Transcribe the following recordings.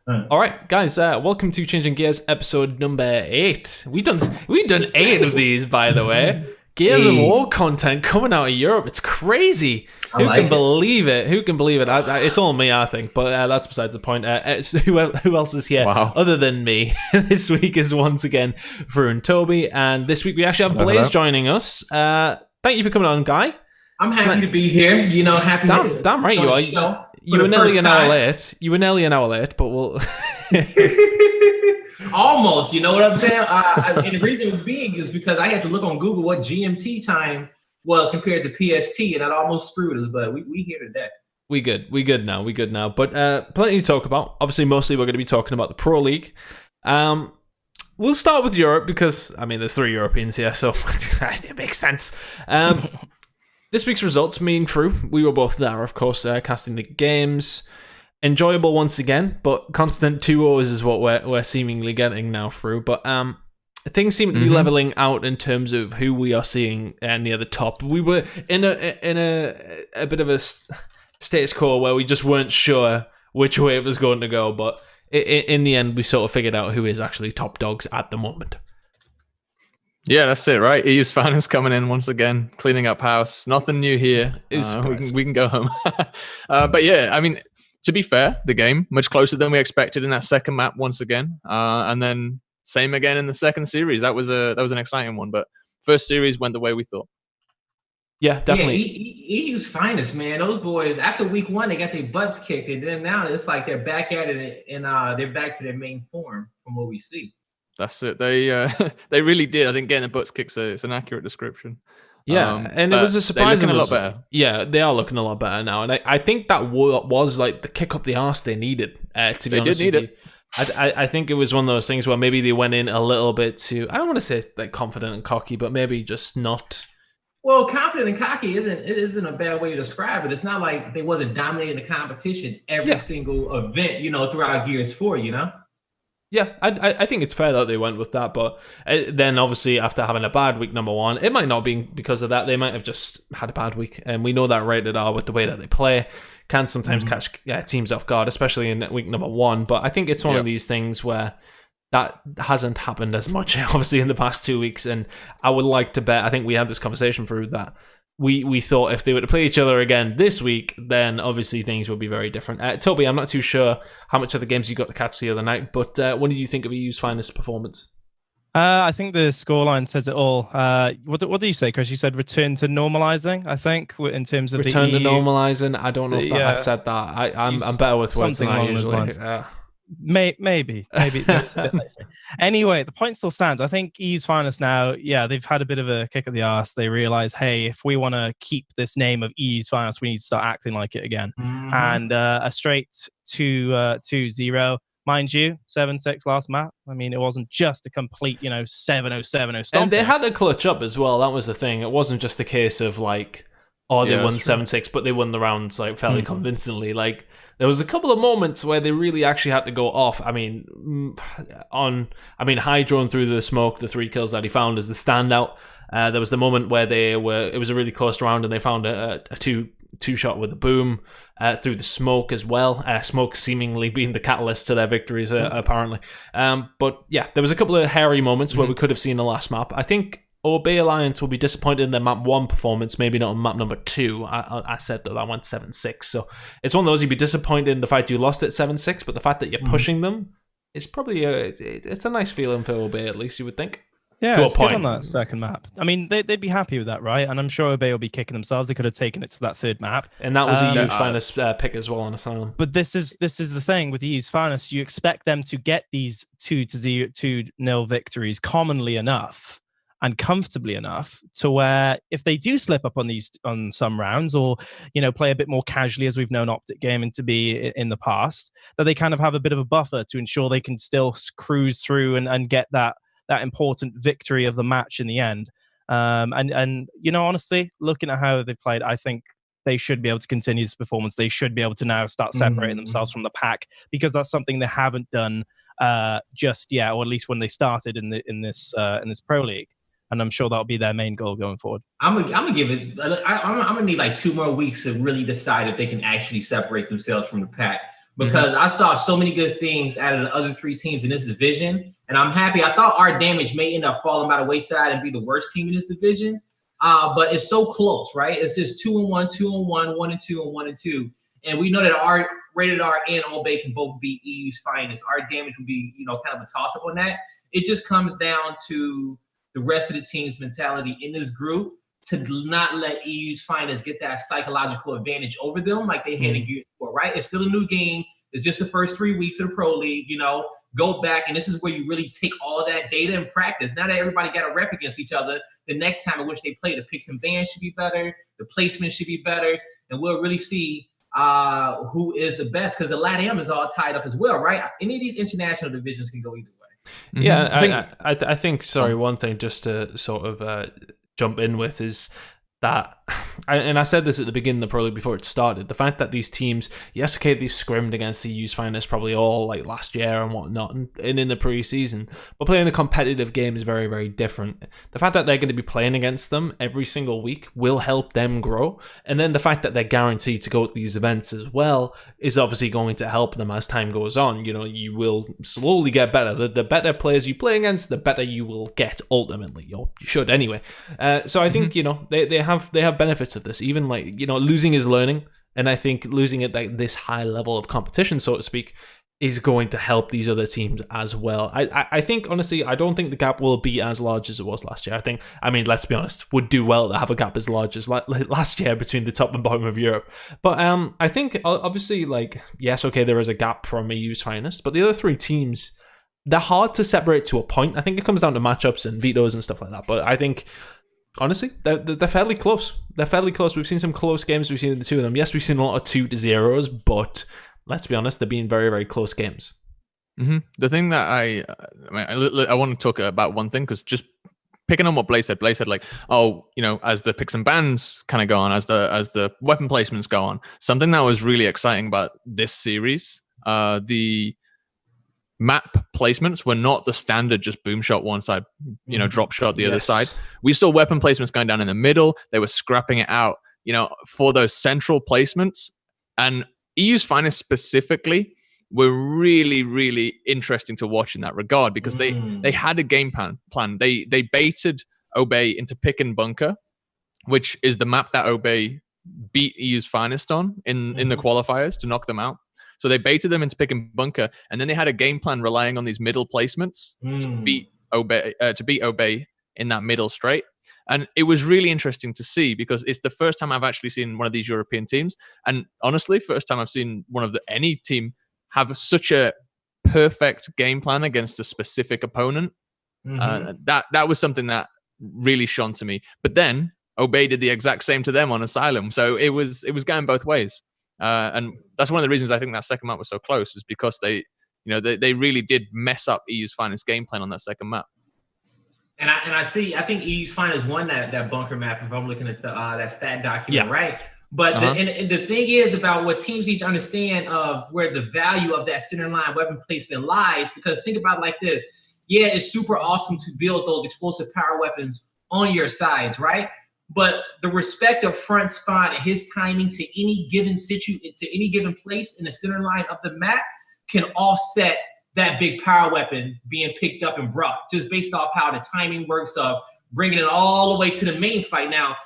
All right, guys, welcome to Changing Gears episode number 8. We've done 8 of these, by the way. Gears of Hey, War content coming out of Europe. It's crazy. I Who can like it. believe it? Who can believe it? It's all me, I think, but that's besides the point. Who else is here Wow. other than me? This week is once again Frew and Toby, and this week we actually have Blaze joining us. Thank you for coming on, Guy. I'm happy to be here. Happy to Damn right you are. You were nearly an hour late. You were nearly an hour late, but we'll... Almost, you know what I'm saying? And the reason being is because I had to look on Google what GMT time was compared to PST, and that almost screwed us, but we here today. We good now. But plenty to talk about. Obviously, mostly we're going to be talking about the Pro League. We'll start with Europe because, I mean, there's 3 Europeans here, so it makes sense. This week's results, me and Frew, we were both there, of course, casting the games. Enjoyable once again, but constant 2-0s is what we're seemingly getting now, Frew. But things seem to be leveling out in terms of who we are seeing near the top. We were in a bit of a status quo where we just weren't sure which way it was going to go, but in the end, we sort of figured out who is actually top dogs at the moment. Yeah, that's it, right? EU's finance coming in once again, cleaning up house. Nothing new here. We can go home. But yeah, I mean, to be fair, the game much closer than we expected in that second map once again, and then same again in the second series. That was an exciting one, but first series went the way we thought. Yeah, definitely. Yeah, EU's finest, man. Those boys, after week 1, they got their butts kicked, and then now it's like they're back at it, and they're back to their main form from what we see. That's it. They really did. I think getting the butts kicked is an accurate description. Yeah, and it was a surprise. They're looking a lot better. Yeah, they are looking a lot better now, and I think that was like the kick up the arse they needed. To be honest with you, I think it was one of those things where maybe they went in a little bit too. I don't want to say like confident and cocky, but maybe just not. Well, confident and cocky isn't a bad way to describe it. It's not like they wasn't dominating the competition every single event, throughout Gears 4, Yeah, I think it's fair that they went with that, but then obviously after having a bad week number 1, it might not be because of that. They might have just had a bad week, and we know that rated R with the way that they play can sometimes catch teams off guard, especially in week number 1. But I think it's one of these things where that hasn't happened as much, obviously, in the past 2 weeks, and I would like to bet, I think we had this conversation through that, we thought if they were to play each other again this week, then obviously things would be very different. Toby, I'm not too sure how much of the games you got to catch the other night, but what did you think of EU's finest performance? I think the scoreline says it all. What did you say, Chris? You said return to normalizing, I think, in terms of return the to normalizing. I don't know if I said that. I'm better with words than I usually. Maybe. Anyway, the point still stands. I think EU's finest now, they've had a bit of a kick up the arse. They realize, hey, if we want to keep this name of EU's finest, we need to start acting like it again. And a straight 2-0. Mind you, 7-6 last map. I mean, it wasn't just a complete, 7-0-7-0 stomp. And they had to clutch up as well. That was the thing. It wasn't just a case of like, they won 7-6, but they won the rounds like fairly convincingly. Like, there was a couple of moments where they really actually had to go off. I mean, Hydron through the smoke, the 3 kills that he found is the standout. There was the moment where it was a really close round and they found a two shot with a boom through the smoke as well. Smoke seemingly being the catalyst to their victories, apparently. But yeah, there was a couple of hairy moments where we could have seen the last map. I think Obey Alliance will be disappointed in their map 1 performance, maybe not on map number 2. I said that went 7-6, so it's one of those you'd be disappointed in the fact you lost at 7-6, but the fact that you're pushing them is probably it's a nice feeling for Obey, at least you would think. Yeah, it's good on that second map. I mean, they'd be happy with that, right? And I'm sure Obey will be kicking themselves. They could have taken it to that third map, and that was a EU's finest pick as well on Asylum. But this is the thing with EU's finest. You expect them to get these 2-0 victories commonly enough and comfortably enough to where if they do slip up on some rounds or play a bit more casually, as we've known Optic Gaming to be in the past, that they kind of have a bit of a buffer to ensure they can still cruise through and get that important victory of the match in the end. And honestly, looking at how they've played, I think they should be able to continue this performance. They should be able to now start separating themselves from the pack, because that's something they haven't done just yet, or at least when they started in this Pro League. And I'm sure that'll be their main goal going forward. I'm gonna give it. I'm gonna need like 2 more weeks to really decide if they can actually separate themselves from the pack. because I saw so many good things out of the other 3 teams in this division, and I'm happy. I thought our damage may end up falling by the wayside and be the worst team in this division, but it's so close, right? It's just 2-1, 2-1, 1-2, and 1-2, and we know that our Rated R and Obey can both be EU's finest. Our damage would be, kind of a toss-up on that. It just comes down to the rest of the team's mentality in this group to not let EU's finest get that psychological advantage over them like they had in Gears 4, right? It's still a new game. It's just the first 3 weeks of the Pro League, go back, and this is where you really take all that data and practice. Now that everybody got to rep against each other, the next time in which they play, the picks and bans should be better, the placement should be better, and we'll really see who is the best, because the LATAM is all tied up as well, right? Any of these international divisions can go either way. Yeah, I think, sorry, one thing just to sort of jump in with is that, and I said this at the beginning of the Pro League before it started, the fact that these teams, yes, okay, they've scrimmed against the EU's finest probably all like last year and whatnot, and in the preseason, but playing a competitive game is very, very different. The fact that they're going to be playing against them every single week will help them grow, and then the fact that they're guaranteed to go to these events as well is obviously going to help them as time goes on. You will slowly get better. The better players you play against, the better you will get ultimately, or you should anyway. So I think, they have benefits of this. Even losing is learning, and I think losing at this high level of competition, so to speak, is going to help these other teams as well. I think, honestly, I don't think the gap will be as large as it was last year. Let's be honest, would do well to have a gap as large as last year between the top and bottom of Europe. But I think, obviously, yes, okay, there is a gap from EU's finest, but the other 3 teams, they're hard to separate to a point. I think it comes down to matchups and vetoes and stuff like that, but I think, honestly, they're fairly close. They're fairly close. We've seen some close games. We've seen the 2 of them. Yes, we've seen a lot of 2-0s, but let's be honest, they've been very, very close games. The thing that I want to talk about one thing, because just picking on what Blaze said, as the picks and bans kind of go on, as the weapon placements go on, something that was really exciting about this series, the map placements were not the standard just boom shot one side, drop shot the other side. We saw weapon placements going down in the middle. They were scrapping it out, for those central placements. And EU's finest specifically were really, really interesting to watch in that regard, because they had a game plan. They baited Obey into pick and bunker, which is the map that Obey beat EU's finest on in the qualifiers to knock them out. So they baited them into pick and bunker, and then they had a game plan relying on these middle placements to beat Obey in that middle straight. And it was really interesting to see, because it's the first time I've actually seen one of these European teams, and honestly, first time I've seen any team have such a perfect game plan against a specific opponent. That was something that really shone to me. But then Obey did the exact same to them on Asylum, so it was going both ways. And that's one of the reasons I think that second map was so close, is because they really did mess up EU's finest game plan on that second map. And I think EU's finest won that bunker map, if I'm looking at that stat document, right? But and the thing is about what teams need to understand of where the value of that center line weapon placement lies, because think about it like this. Yeah, it's super awesome to build those explosive power weapons on your sides, right? But the respect of front spawn and his timing to any given to any given place in the center line of the map can offset that big power weapon being picked up and brought, just based off how the timing works of bringing it all the way to the main fight. Now,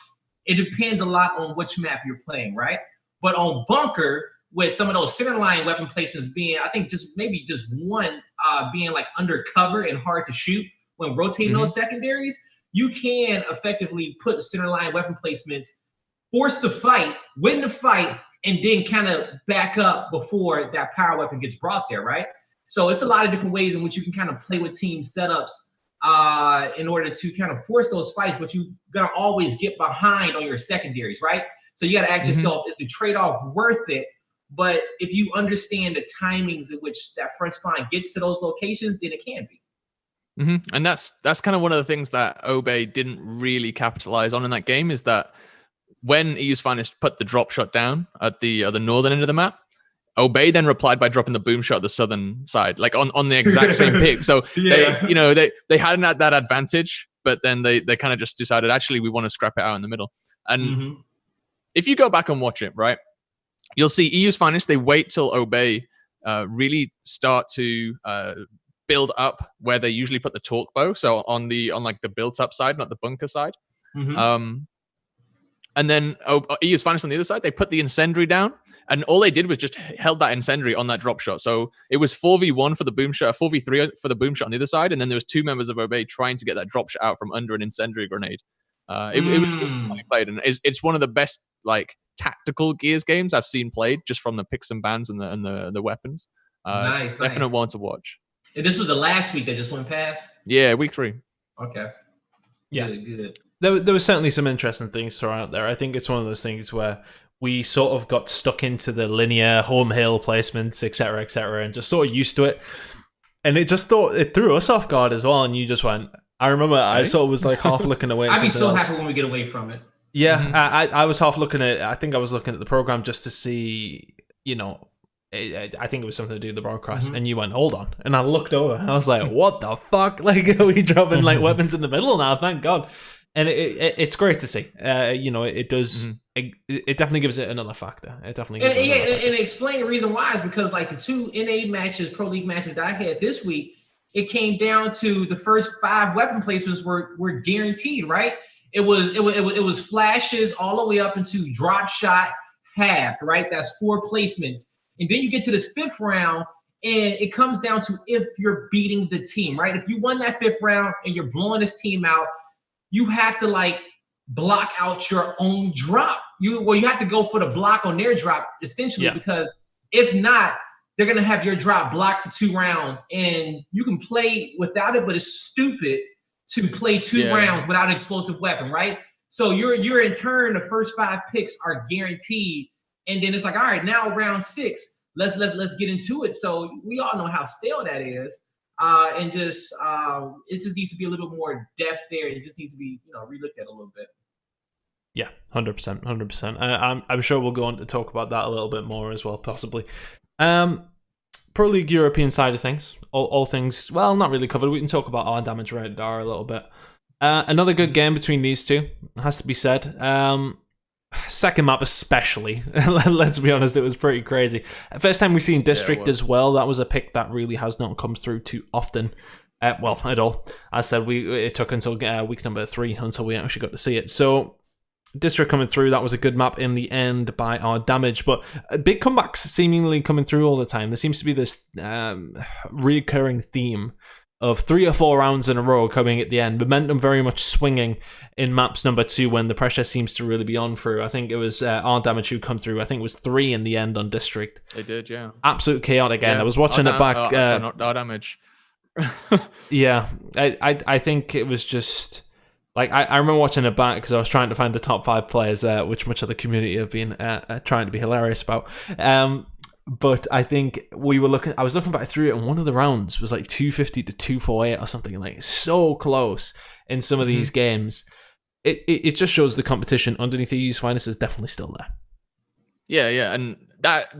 it depends a lot on which map you're playing, right? But on bunker, with some of those center line weapon placements being, I think just one being like undercover and hard to shoot when rotating those secondaries, you can effectively put center line weapon placements, force the fight, win the fight, and then kind of back up before that power weapon gets brought there, right? So it's a lot of different ways in which you can kind of play with team setups in order to kind of force those fights, but you're going to always get behind on your secondaries, right? So you got to ask yourself, is the trade-off worth it? But if you understand the timings in which that front spawn gets to those locations, then it can be. And that's kind of one of the things that Obey didn't really capitalize on in that game, is that when EU's finest put the drop shot down at the northern end of the map, Obey then replied by dropping the boom shot at the southern side, like on the exact same pick. So they hadn't had that advantage, but then they kind of just decided, actually, we want to scrap it out in the middle. And if you go back and watch it, right, you'll see EU's finest, they wait till Obey really start to build up where they usually put the torque bow. So on like the built up side, not the bunker side. Mm-hmm. And then EU's Finest on the other side, they put the incendiary down, and all they did was just held that incendiary on that drop shot. So it was 4v1 for the boom shot, 4v3 for the boom shot on the other side, and then there was 2 members of Obey trying to get that drop shot out from under an incendiary grenade. It was really played, and it's one of the best like tactical Gears games I've seen played, just from the picks and bans and the weapons. Definite one to watch. And this was the last week that just went past? Yeah, week 3. Okay. Yeah. Good. There was certainly some interesting things thrown out there. I think it's one of those things where we sort of got stuck into the linear home hill placements, etc., and just sort of used to it. And it threw us off guard as well. And you just went, I remember I sort of was like half looking away. I'd be so happy when we get away from it. Yeah, I was half looking at, I think I was looking at the program just to see, I think it was something to do with the broadcast, and you went, hold on. And I looked over, and I was like, what the fuck? Like, are we dropping like weapons in the middle now? Thank God. And it's great to see. It does. It definitely gives it another factor. It definitely gives it another factor. And explain the reason why is because like the 2 NA matches, Pro League matches that I had this week, it came down to the first 5 weapon placements were guaranteed, right? It was flashes all the way up into drop shot half, right? That's 4 placements. And then you get to this 5th round, and it comes down to if you're beating the team, right? If you won that 5th round and you're blowing this team out, you have to like block out your own drop. You have to go for the block on their drop, essentially, because if not, they're gonna have your drop blocked for 2 rounds, and you can play without it, but it's stupid to play 2 rounds without an explosive weapon, right? So you're in turn, the first 5 picks are guaranteed, and then it's like, all right, now round 6, let's get into it. So we all know how stale that is. And just it just needs to be a little more depth there. It just needs to be relooked at a little bit. Yeah, 100%. I'm sure we'll go on to talk about that a little bit more as well, possibly. Pro League European side of things, all things not really covered. We can talk about our damage radar a little bit. Another good game between these two, has to be said. Second map especially, let's be honest, it was pretty crazy. First time we've seen District as well. That was a pick that really has not come through too often, at all. As I said, it took until week number 3 until we actually got to see it. So District coming through, that was a good map in the end by our damage, but big comebacks seemingly coming through all the time. There seems to be this recurring theme of 3 or 4 rounds in a row coming at the end. Momentum very much swinging in maps number 2 when the pressure seems to really be on Frew. I think it was our damage who come through. I think it was 3 in the end on District. They did, yeah. Absolute chaotic end. I was watching it back. Not our damage. Yeah, I think it was just like I remember watching it back because I was trying to find the top 5 players, which much of the community have been trying to be hilarious about. But I think I was looking back through it, and one of the rounds was like 250 to 248 or something, like so close in some of these games. It just shows the competition underneath EU's Finest is definitely still there. Yeah, and that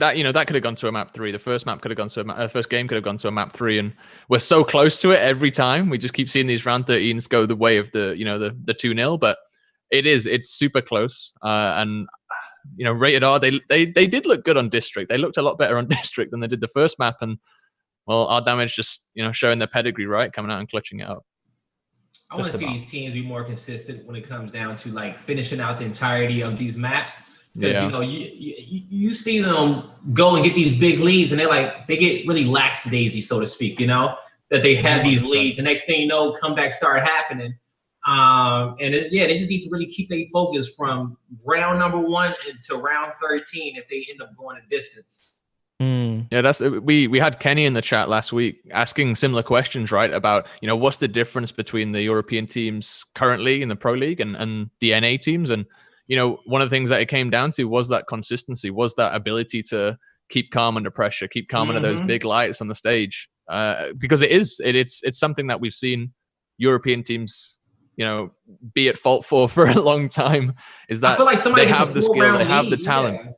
could have gone to a map 3. The first map could have gone to first game could have gone to a map 3, and we're so close to it every time. We just keep seeing these round 13s go the way of the 2-0, but it's super close. And Rated R, they did look good on District. They looked a lot better on District than they did the first map, and our damage just showing their pedigree, right, coming out and clutching it up. I want to see these teams be more consistent when it comes down to like finishing out the entirety of these maps. Because you see them go and get these big leads, and they get really lackadaisy, so to speak. That they have 100%. These leads. The next thing you know, comebacks start happening. They just need to really keep their focus from round number 1 to round 13 if they end up going a distance. Yeah, that's we had Kenny in the chat last week asking similar questions, right? About what's the difference between the European teams currently in the Pro League and the NA teams, and one of the things that it came down to was that consistency, was that ability to keep calm under pressure, keep calm under those big lights on the stage, because it's something that we've seen European teams be at fault for a long time, is that like they have the skill, they have the talent,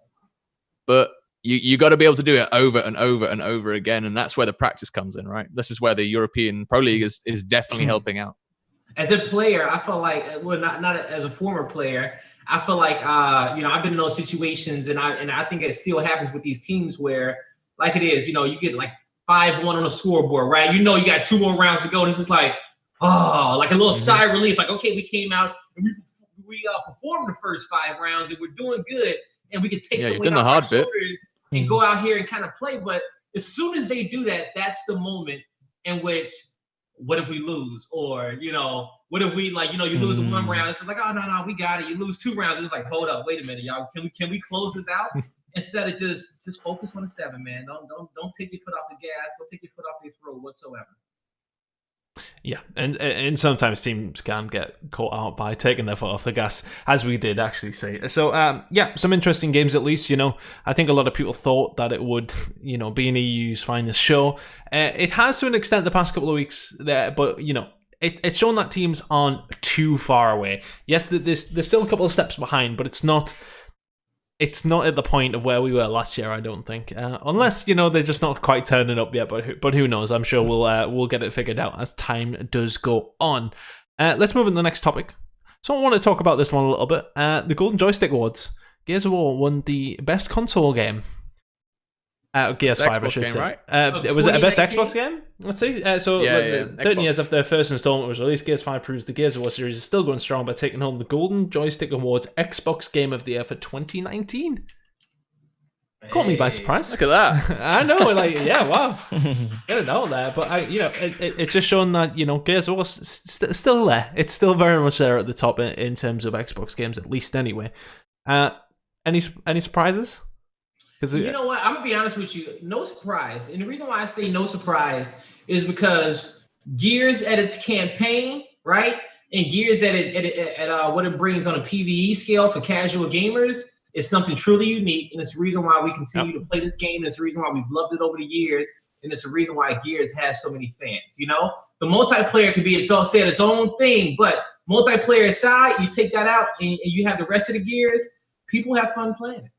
but you got to be able to do it over and over and over again, and that's where the practice comes in, right? This is where the European Pro League is definitely helping out. As a player, I feel like, not as a former player, I feel like I've been in those situations, and I think it still happens with these teams where like it is. You get like 5-1 on the scoreboard, right? You got 2 more rounds to go. This is like, like a little sigh of relief. Like, okay, we came out and we performed the first 5 rounds and we're doing good, and we can take some weight off our shoulders and go out here and kind of play. But as soon as they do that, that's the moment in which, what if we lose? Or, what if we you lose 1 round? It's like, oh, no, we got it. You lose 2 rounds. It's like, hold up, wait a minute, y'all. Can we close this out? Instead of just focus on the 7, man. Don't take your foot off the gas. Don't take your foot off the throat whatsoever. Yeah, and sometimes teams can get caught out by taking their foot off the gas, as we did actually say. So, some interesting games at least. I think a lot of people thought that it would, be an EU's finest show. It has to an extent the past couple of weeks there, but it's shown that teams aren't too far away. Yes, there's still a couple of steps behind, but it's not at the point of where we were last year, I don't think. Unless, they're just not quite turning up yet, but who knows? I'm sure we'll get it figured out as time does go on. Let's move on to the next topic. So I want to talk about this one a little bit. The Golden Joystick Awards. Gears of War won the best console game. Gears 5, I should say. Right? Was it a best Xbox game? Let's see. 13 years after their first installment was released, Gears 5 proves the Gears of War series is still going strong by taking home the Golden Joystick Awards Xbox Game of the Year for 2019. Caught me by surprise. Look at that. I know, wow. Get it out there. But, it's just shown that, Gears of War still there. It's still very much there at the top in terms of Xbox games, at least anyway. Any surprises? You know what? I'm going to be honest with you. No surprise. And the reason why I say no surprise is because Gears at its campaign, right? And Gears at what it brings on a PvE scale for casual gamers is something truly unique. And it's the reason why we continue to play this game. And it's the reason why we've loved it over the years. And it's the reason why Gears has so many fans. The multiplayer could be its own thing. But multiplayer aside, you take that out and you have the rest of the Gears, people have fun playing it.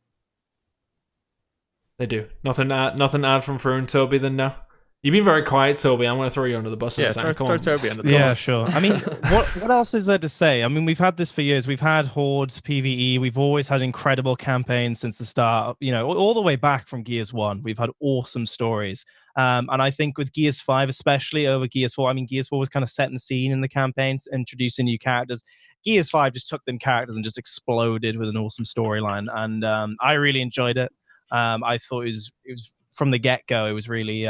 They do. Nothing to add from Frew and Toby then now? You've been very quiet, Toby. I'm going to throw you under the bus. Throw Toby under the bus. Yeah, sure. I mean, what else is there to say? I mean, we've had this for years. We've had Hordes, PvE. We've always had incredible campaigns since the start. All the way back from Gears 1. We've had awesome stories. And I think with Gears 5, especially over Gears 4, I mean, Gears 4 was kind of setting the scene in the campaigns, introducing new characters. Gears 5 just took them characters and just exploded with an awesome storyline. And I really enjoyed it. I thought it was from the get-go, it was really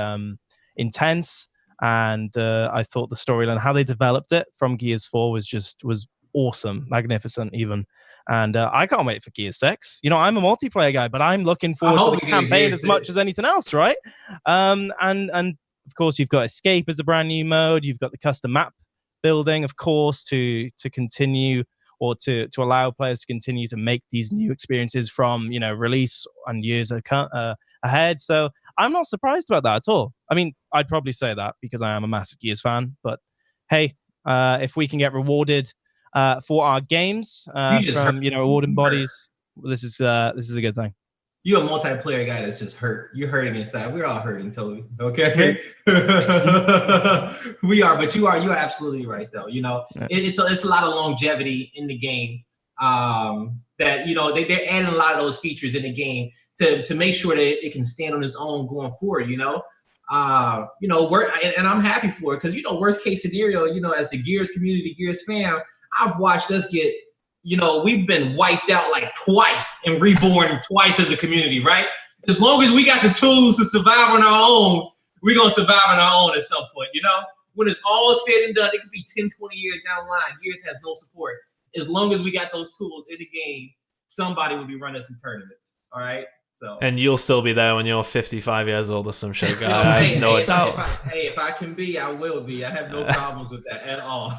intense, and I thought the storyline, how they developed it from Gears 4 was awesome, magnificent even. And I can't wait for Gears 6. I'm a multiplayer guy, but I'm looking forward to the campaign as much as anything else, right? And of course, you've got Escape as a brand new mode. You've got the custom map building, of course, to continue or to allow players to continue to make these new experiences from, release and years ahead. So I'm not surprised about that at all. I mean, I'd probably say that because I am a massive Gears fan. But hey, if we can get rewarded for our games from, awarding bodies, this is a good thing. You're a multiplayer guy that's just hurt. You're hurting inside. We're all hurting, Toby. Okay, we are, but you are absolutely right, though. It's a lot of longevity in the game. That they're adding a lot of those features in the game to make sure that it can stand on its own going forward. And I'm happy for it because worst case scenario, as the Gears community, Gears fan, I've watched us get. We've been wiped out like twice and reborn twice as a community, right? As long as we got the tools to survive on our own, we're going to survive on our own at some point, When it's all said and done, it could be 10, 20 years down the line. Gears has no support. As long as we got those tools in the game, somebody will be running some tournaments, all right? So. And you'll still be there when you're 55 years old or some shit, guy. I have no doubt. If I can be, I will be. I have no problems with that at all.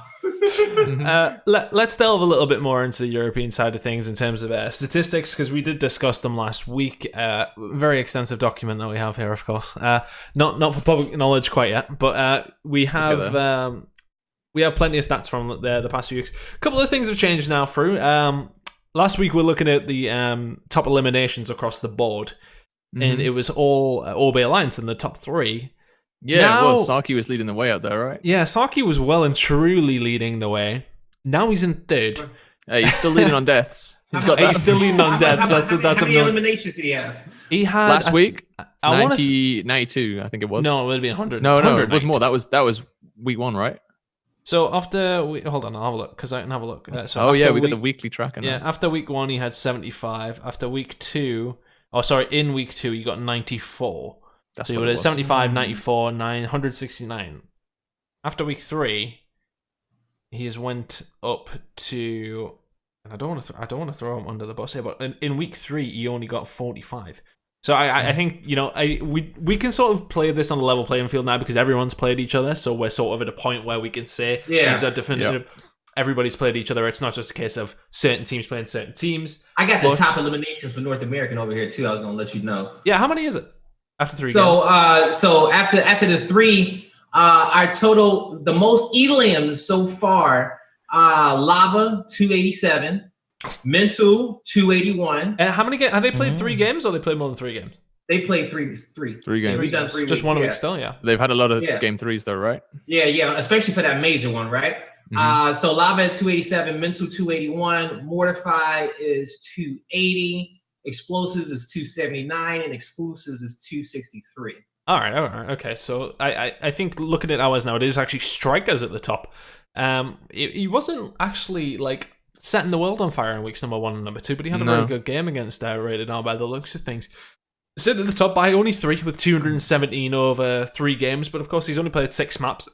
Let's delve a little bit more into the European side of things in terms of statistics, because we did discuss them last week. Very extensive document that we have here, of course. Not for public knowledge quite yet, but we have plenty of stats from the past few weeks. A couple of things have changed now, Frew. Last week we were looking at the top eliminations across the board, and it was all Orbe Alliance in the top 3. Yeah, now, it was. Saki was leading the way out there, right? Yeah, Saki was well and truly leading the way. Now he's in 3rd. Hey, he's still leading on deaths. He's still leading on deaths. How many eliminations did he have? He had last week. I 92, I think it was. No, it would have been 100. No, it was more. That was week 1, right? So after hold on, I'll have a look because I can have a look. So we got the weekly tracker now. Yeah, after week 1 he had 75. After week 2, in week 2 he got 94. So he would have 75, 94, 969. After week 3, he has went up to, and I don't want to throw him under the bus here, but in week 3 he only got 45. So I think we can sort of play this on a level playing field now because everyone's played each other. So we're sort of at a point where we can say these are definitive. Yep. Everybody's played each other. It's not just a case of certain teams playing certain teams. I got the top eliminations for North American over here too. I was going to let you know. Yeah, how many is it after 3 games? So after the 3, our total, the most elims so far, Lava 287. Mental 281. And how many games have they played? 3 games, or they played more than 3 games? They played three games. We've done 3 just weeks, 1 week still, yeah. They've had a lot of game 3s though, right? Yeah, especially for that major one, right? So Lava at 287, Mental 281, Mortify is 280, Explosives is 279, and Exclusives is 263. All right, okay. So I think looking at ours now, it is actually Strikers at the top. He wasn't actually like setting the world on fire in weeks number 1 and number 2, but he had a very good game against Rated R by the looks of things. Sitting at the top by only 3 with 217 over 3 games, but of course he's only played 6 maps,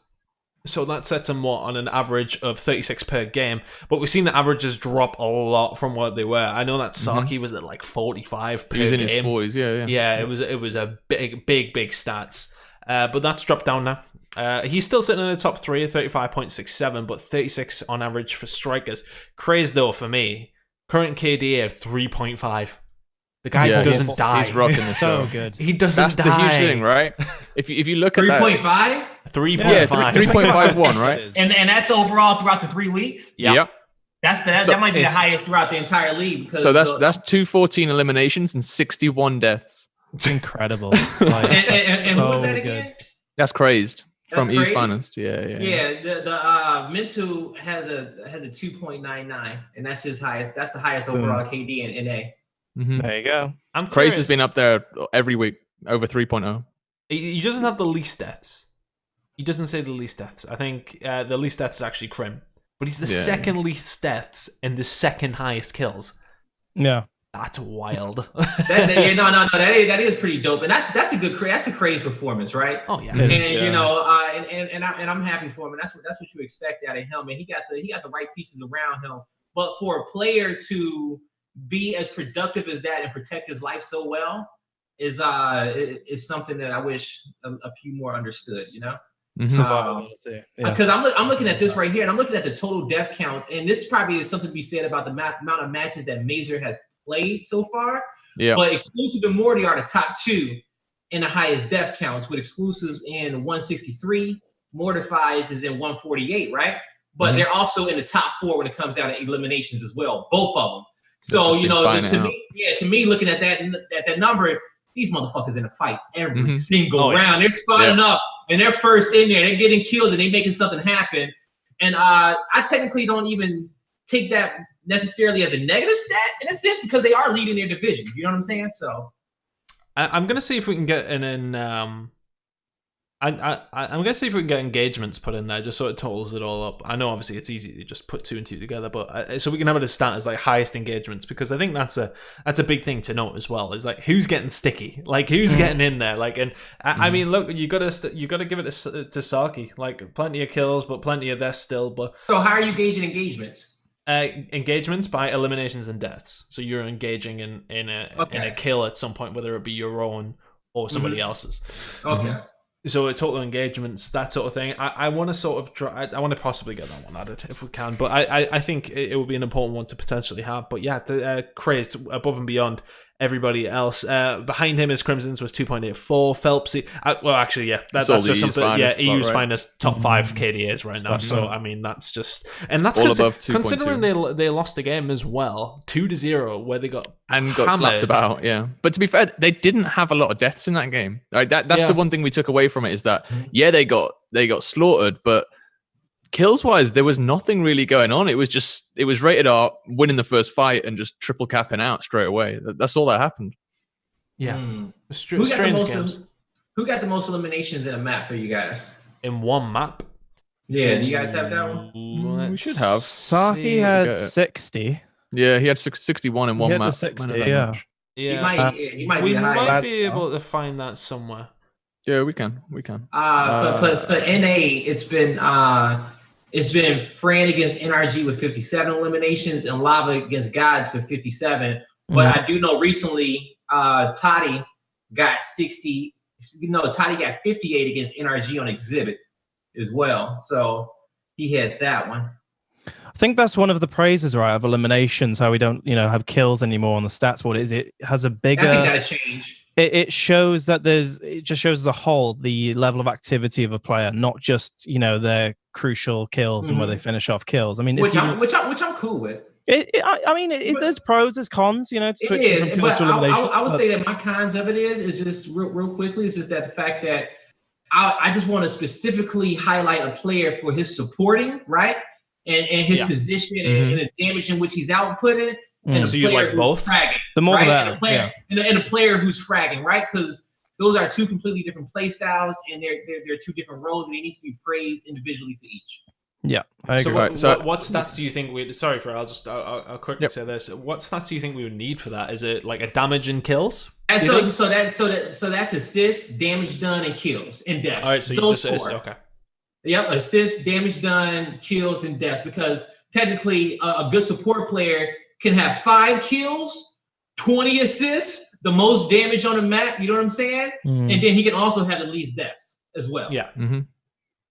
so that sets him on an average of 36 per game. But we've seen the averages drop a lot from what they were. I know that Saki was at like 45 per game. He was in his 40s, yeah. Yeah, it was a big stats. But that's dropped down now. He's still sitting in the top 3 at 35.67, but 36 on average for Strikers. Crazy though for me. Current KDA of 3.5. The guy doesn't die. He's rocking the show. So good. He doesn't die. That's the huge thing, right? If you look at 3.5? 3.5. Yeah, 3.51, right? And that's overall throughout the 3 weeks? Yep. That might be the highest throughout the entire league. Because so that's 214 eliminations and 61 deaths. It's incredible. And who was that again? That's crazed. From crazy? East Finest, yeah. The Mentu has a 2.99, and that's his highest. That's the highest overall KD in NA. There you go. Craze has been up there every week, over 3.0. He doesn't have the least deaths. He doesn't say the least deaths. I think the least deaths is actually Krim, but he's the second least deaths and the second highest kills. Yeah. That's wild. That is pretty dope, and that's a craze performance, right? Oh yeah, and I'm happy for him, and that's what you expect out of him. And he got the right pieces around him. But for a player to be as productive as that and protect his life so well is something that I wish a few more understood. You know. Because I'm looking at this right here, and I'm looking at the total death counts, and this probably is something to be said about the amount of matches that Mazer has played so far. Yeah. But Exclusive and Morty are the top 2 in the highest death counts, with Exclusives in 163, Mortifies is in 148, right? But they're also in the top 4 when it comes down to eliminations as well, both of them. So to me, looking at that number, these motherfuckers in a fight every single round. They're spawning up and they're first in there. They're getting kills and they're making something happen. And I technically don't even take that necessarily as a negative stat in a sense, because they are leading their division. You know what I'm saying? So I'm gonna see if we can get I'm gonna see if we can get engagements put in there just so it totals it all up. I know obviously it's easy to just put 2 and 2 together, but so we can have it as stat as like highest engagements, because I think that's a big thing to note as well. Is like who's getting sticky, like who's getting in there, like. And I mean, look, you gotta give it to Saki, like plenty of kills, but plenty of this still. But so how are you gauging engagements? Engagements by eliminations and deaths. So you're engaging in a kill at some point, whether it be your own or somebody else's. Okay. So a total engagements, that sort of thing. I want to sort of try. I want to possibly get that one added if we can. But I think it would be an important one to potentially have. But yeah, the craze above and beyond everybody else. Behind him is Crimson's was 2.84. Phelps, well, actually, yeah, that's just something. Yeah, EU's finest top 5 KDAs right now. So I mean, that's just, and that's all above 2.2. Considering they lost a game as well, 2-0, where they got slapped about. Yeah, but to be fair, they didn't have a lot of deaths in that game. Right, that's the one thing we took away from it, is that they got slaughtered, but kills wise, there was nothing really going on. It was rated R winning the first fight and just triple capping out straight away. That's all that happened. Yeah. Strange games. Who got the most eliminations in a map for you guys? In one map? Yeah, do you guys have that one? We should have. Saki had 60. Yeah, he had 61 in one map. 60, yeah. Yeah. He might we be high. might be able to find that somewhere. Yeah, we can. For NA, it's been Fran against NRG with 57 eliminations and Lava against Gods with 57. But I do know recently Toddy got 60. Toddy got 58 against NRG on Exhibit as well. So he had that one. I think that's one of the praises, right, of eliminations, how we don't, have kills anymore on the stats board. Is it has a bigger... I think that'll change. It shows that it just shows as a whole the level of activity of a player, not just, their crucial kills and where they finish off kills. I mean, which I'm cool with. There's pros, there's cons, to switch from kills to elimination. I would say that my cons of it is just real quickly, it's just that the fact that I just want to specifically highlight a player for his supporting, right? And his position and the damage in which he's outputting. And so you like both? Fragging, the more right? the better. And a player who's fragging, right? Because those are two completely different play styles, and they're two different roles, and they need to be praised individually for each. Yeah, I agree. What stats do you think we? Sorry, I'll quickly say this. What stats do you think we would need for that? Is it like a damage and kills? And so that's assists, damage done, and kills and deaths. All right, so those you just okay. Yep, assists, damage done, kills, and deaths. Because technically, a good support player can have 5 kills, 20 assists, the most damage on the map. You know what I'm saying? And then he can also have the least deaths as well. Yeah.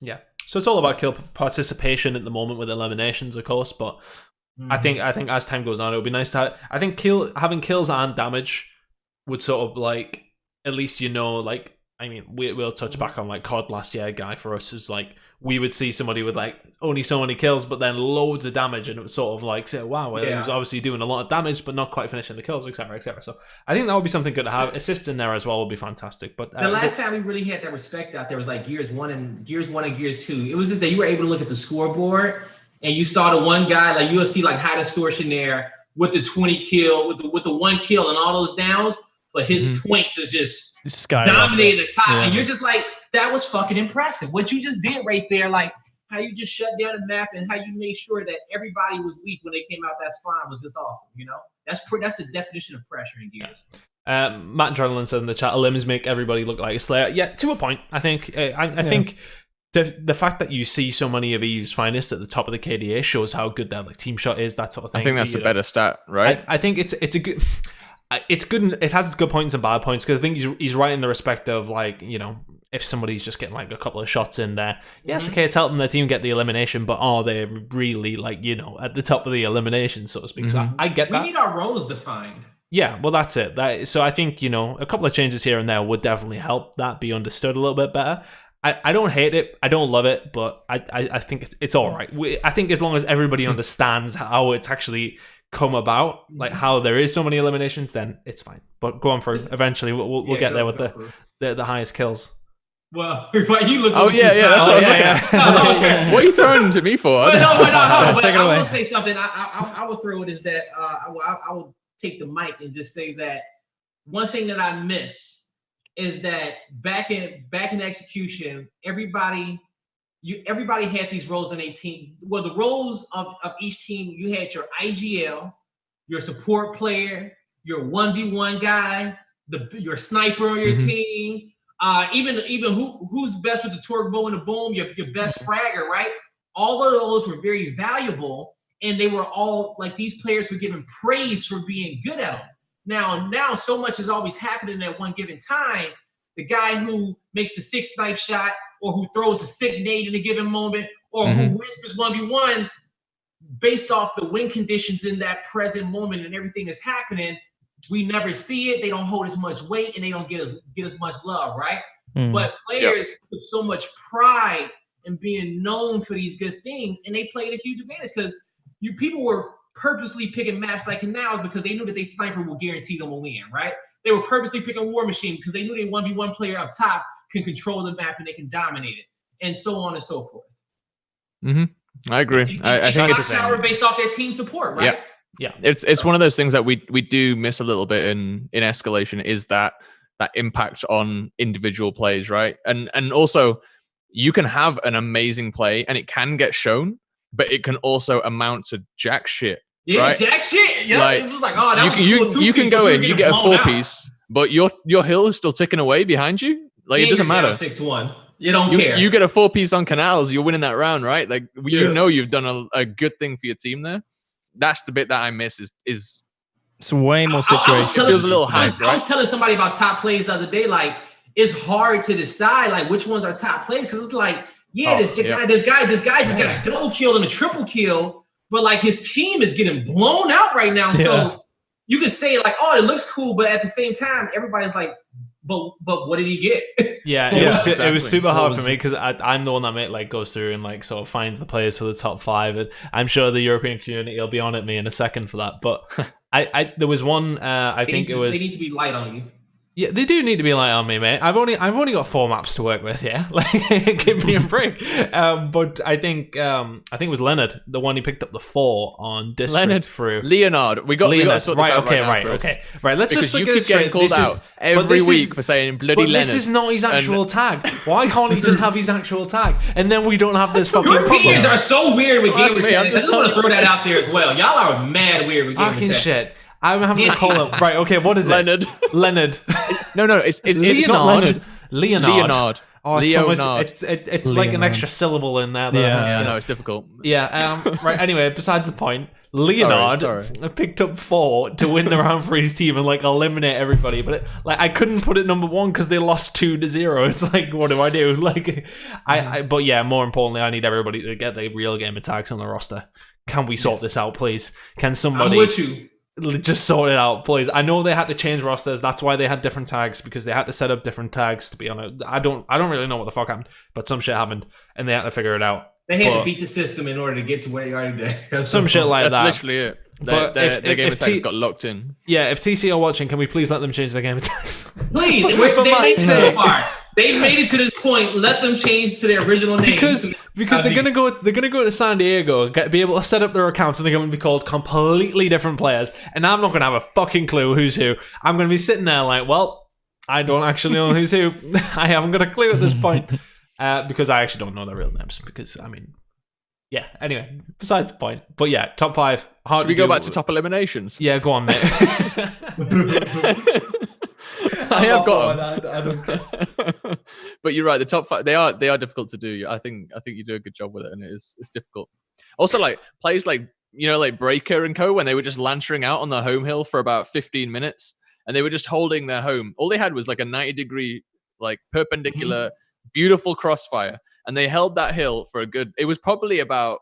Yeah. So it's all about kill participation at the moment with eliminations, of course. But I think as time goes on, it would be nice to have. I think having kills and damage would sort of like at least we'll touch back on like COD last year. Guy for us is like we would see somebody with like only so many kills, but then loads of damage, and it was sort of like say, wow, he was obviously doing a lot of damage, but not quite finishing the kills, etc., etc. So I think that would be something good to have. Assists in there as well would be fantastic. But the last time we really had that respect out there was like Gears 1 and Gears 2. It was just that you were able to look at the scoreboard and you saw the one guy, like you'll see like high distortion there with the 20 kill, with the 1 kill and all those downs, but his points is just dominating the top, and you're just like, that was fucking impressive. What you just did right there, like how you just shut down the map and how you made sure that everybody was weak when they came out that spawn was just awesome. That's the definition of pressure in Gears. Matt Adrenaline said in the chat, limbs make everybody look like a Slayer. Yeah, to a point. I think. I think the fact that you see so many of EU's finest at the top of the KDA shows how good their like team shot is. That sort of thing. I think that's a better stat, right? I think it's a good. It's good. It has its good points and bad points because I think he's right in the respect of like if somebody's just getting like a couple of shots in there, yes, okay, it's helping their team get the elimination, but are they really like at the top of the elimination, so to speak? So I get that. We need our roles defined. Yeah, well, that's it. So I think a couple of changes here and there would definitely help that be understood a little bit better. I don't hate it, I don't love it, but I think it's all right. I think as long as everybody understands how it's actually come about, like how there is so many eliminations, then it's fine. But go on for eventually we'll get there with the highest kills. Well, you look. Oh yeah, that's what I was looking. What are you throwing to me for? But Take it I away. will say something. I will throw it is that I will take the mic and just say that one thing that I miss is that back in execution, everybody had these roles in a team. Well, the roles of each team, you had your IGL, your support player, your 1v1 guy, your sniper on your team. Even who's the best with the torque bow and the boom, your best fragger, right? All of those were very valuable, and they were all like these players were given praise for being good at them. Now so much is always happening at one given time. The guy who makes the 6 knife shot, or who throws a sick nade in a given moment, or who wins his 1v1 based off the win conditions in that present moment and everything is happening. We never see it. They don't hold as much weight, and they don't get as much love, right? But players put so much pride in being known for these good things, and they played a huge advantage because people were purposely picking maps like now because they knew that their sniper will guarantee them a win, right? They were purposely picking War Machine because they knew their 1v1 player up top can control the map and they can dominate it, and so on and so forth. I agree. I think it's power based off their team support, right? Yeah, it's one of those things that we do miss a little bit in escalation, is that impact on individual plays, right? And also you can have an amazing play and it can get shown, but it can also amount to jack shit. Yeah, right? jack shit. Yeah, like, it was like, oh, that was you, cool you can go in, you get a 4-piece, but your hill is still ticking away behind you. Like, it doesn't matter. 6-1. You don't care. You get a 4-piece on canals, you're winning that round, right? Like, you know you've done a good thing for your team there. That's the bit that I miss is it's way more situations. It feels a little hype, right? I was telling somebody about top plays the other day. Like, it's hard to decide like which ones are top plays, because it's like, this guy just got a double kill and a triple kill, but like his team is getting blown out right now. So you could say like, oh, it looks cool, but at the same time, everybody's like, but what did he get? It was super hard for me because I'm the one that goes through and like sort of finds the players for the top 5, and I'm sure the European community will be on at me in a second for that. But there was one. They need to be light on you. Yeah, they do need to be light on me, mate. I've only got 4 maps to work with. Yeah, like give me a break. But I think it was Leonard, the one he picked up the 4 on District Frew. Leonard, we got to sort this out right. Let's because just you keep getting called out every week for saying bloody Leonard. This is not his actual tag. Why can't he just have his actual tag? And then we don't have this fucking problem. Your are so weird with gamer tags. I just want to throw that out there as well. Y'all are mad weird with gamer tags. Shit. I'm having to call him. Right, okay, what is Leonard. it? Leonard. No, it's not Leonard. Leonard. Oh, it's Leonard. So much, it's like an extra syllable in there. Though. Yeah, no, it's difficult. Yeah, right, anyway, besides the point, Leonard picked up 4 to win the round for his team and like eliminate everybody. But I couldn't put it number 1 because they lost 2-0. It's like, what do I do? Like, but yeah, more importantly, I need everybody to get the real game attacks on the roster. Can we sort this out, please? Can somebody... I'm with you. Just sort it out, please. I know they had to change rosters. That's why they had different tags, because they had to set up different tags. To be honest, I don't really know what the fuck happened, but some shit happened, and they had to figure it out. They had to beat the system in order to get to where they are today. Some shit like that. That's literally it. Their game attacks got locked in. Yeah, if TC are watching, can we please let them change their game attacks? Please, they made it so far. They've made it to this point. Let them change to their original name. Because they're gonna go to San Diego, be able to set up their accounts, and they're gonna be called completely different players. And I'm not gonna have a fucking clue who's who. I'm gonna be sitting there like, well, I don't actually know who's who. I haven't got a clue at this point because I actually don't know their real names. Because I mean. Yeah, anyway, besides the point. But yeah, top 5. Should we go back to top eliminations? Yeah, go on, mate. I have got them. I don't care. But you're right, the top 5, they are difficult to do. I think you do a good job with it, and it's difficult. Also, like, plays like, like Breaker and co, when they were just lancering out on the home hill for about 15 minutes, and they were just holding their home. All they had was like a 90-degree, like, perpendicular, beautiful crossfire. And they held that hill for it was probably about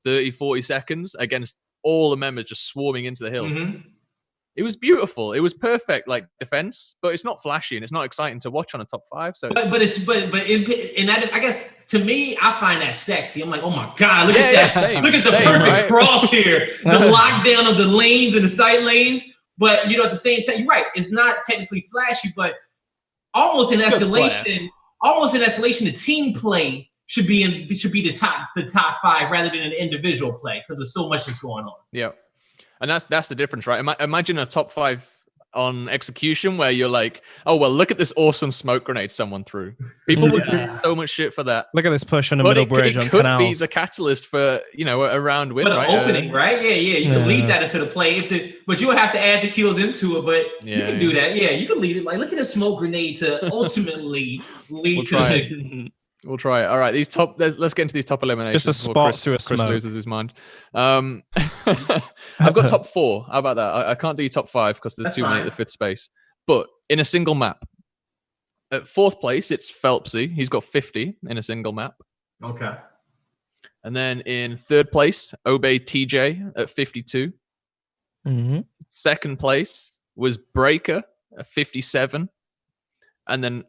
30-40 seconds against all the members just swarming into the hill. Mm-hmm. It was beautiful. It was perfect, like, defense, but it's not flashy and it's not exciting to watch on a top 5. So, but I guess to me, I find that sexy. I'm like, oh my god, look at that! Same, look at the perfect cross here, the lockdown of the lanes and the sight lanes. But at the same time, you're right. It's not technically flashy, but almost in escalation. Almost in escalation, the team play should be the top 5 rather than an individual play, because there's so much that's going on. Yeah, and that's the difference, right? Imagine a top 5 on execution where you're like, oh well, look at this awesome smoke grenade someone threw. People would get so much shit for that. Look at this push on the middle bridge on canals. It could be the catalyst for a round win, right? Opening, right? Yeah. You can lead that into the play, but you would have to add the kills into it. But you can do that. Yeah, you can lead it. Like, look at a smoke grenade to ultimately lead to the. We'll try it. All right, let's get into these top eliminations. Just a spot through a Chris smoke. Loses his mind. I've got top 4. How about that? I can't do top 5 because there's too many at the 5th space. But in a single map, at 4th place, it's Phelpsy. He's got 50 in a single map. Okay. And then in 3rd place, Obey TJ at 52. Mm-hmm. 2nd place was Breaker at 57. And then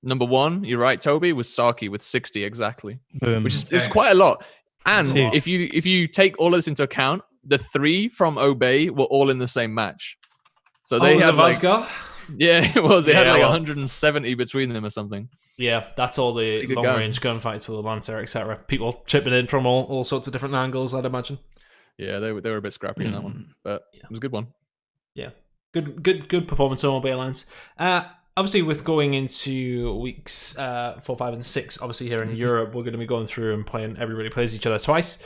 number 1, you're right, Toby, was Saki with 60 exactly. Boom. Which is quite a lot. And if you take all of this into account, the 3 from Obey were all in the same match. So they had it was. They had like 170 between them or something. Yeah, that's all the long range gunfights for the Lancer, etc. People chipping in from all sorts of different angles, I'd imagine. Yeah, they were a bit scrappy in that one, but it was a good one. Yeah, good performance on OB Alliance. Obviously, with going into weeks 4, 5, and 6, obviously here in Europe, we're going to be going through and playing. Everybody plays each other twice.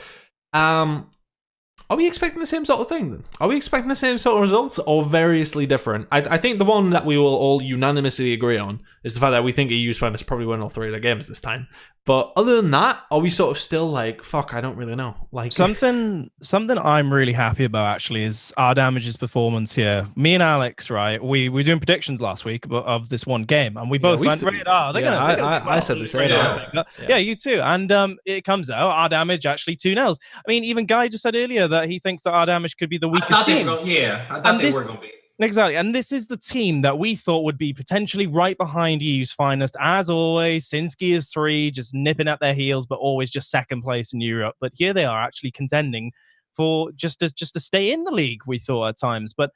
Are we expecting the same sort of thing then? Are we expecting the same sort of results or variously different? I think the one that we will all unanimously agree on is the fact that we think EU's Finest probably win all 3 of their games this time. But other than that, are we sort of still like, fuck, I don't really know. Like something I'm really happy about actually is our Damage's performance here. Me and Alex, right? We were doing predictions last week of this one game, and we both went rated R. I said the same. Yeah, you too. And it comes out our Damage actually 2-0. I mean, even Guy just said earlier that he thinks that our Damage could be the weakest team. I thought they were going to be. Exactly. And this is the team that we thought would be potentially right behind EU's Finest. As always, since Gears 3, just nipping at their heels, but always just second place in Europe. But here they are actually contending for just to stay in the league, we thought at times. But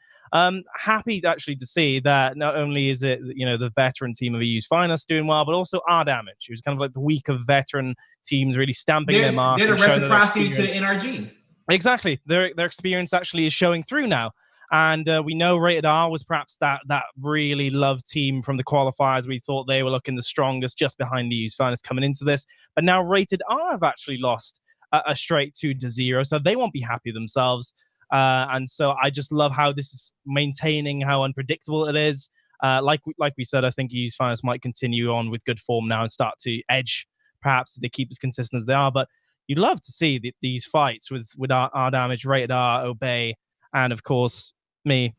happy actually to see that not only is it, the veteran team of EU's Finest doing well, but also our Damage, who's kind of like the week of veteran teams really stamping their mark. They're the reciprocity to the NRG. Exactly. Their experience actually is showing through now. And we know Rated R was perhaps that really loved team from the qualifiers. We thought they were looking the strongest just behind the EU's Finest coming into this. But now Rated R have actually lost a straight 2-0. So they won't be happy themselves. And so I just love how this is maintaining how unpredictable it is. Like we said, I think EU's Finest might continue on with good form now and start to edge, perhaps, if they keep as consistent as they are. But you'd love to see these fights with our Damage, Rated R, Obey, and of course, me,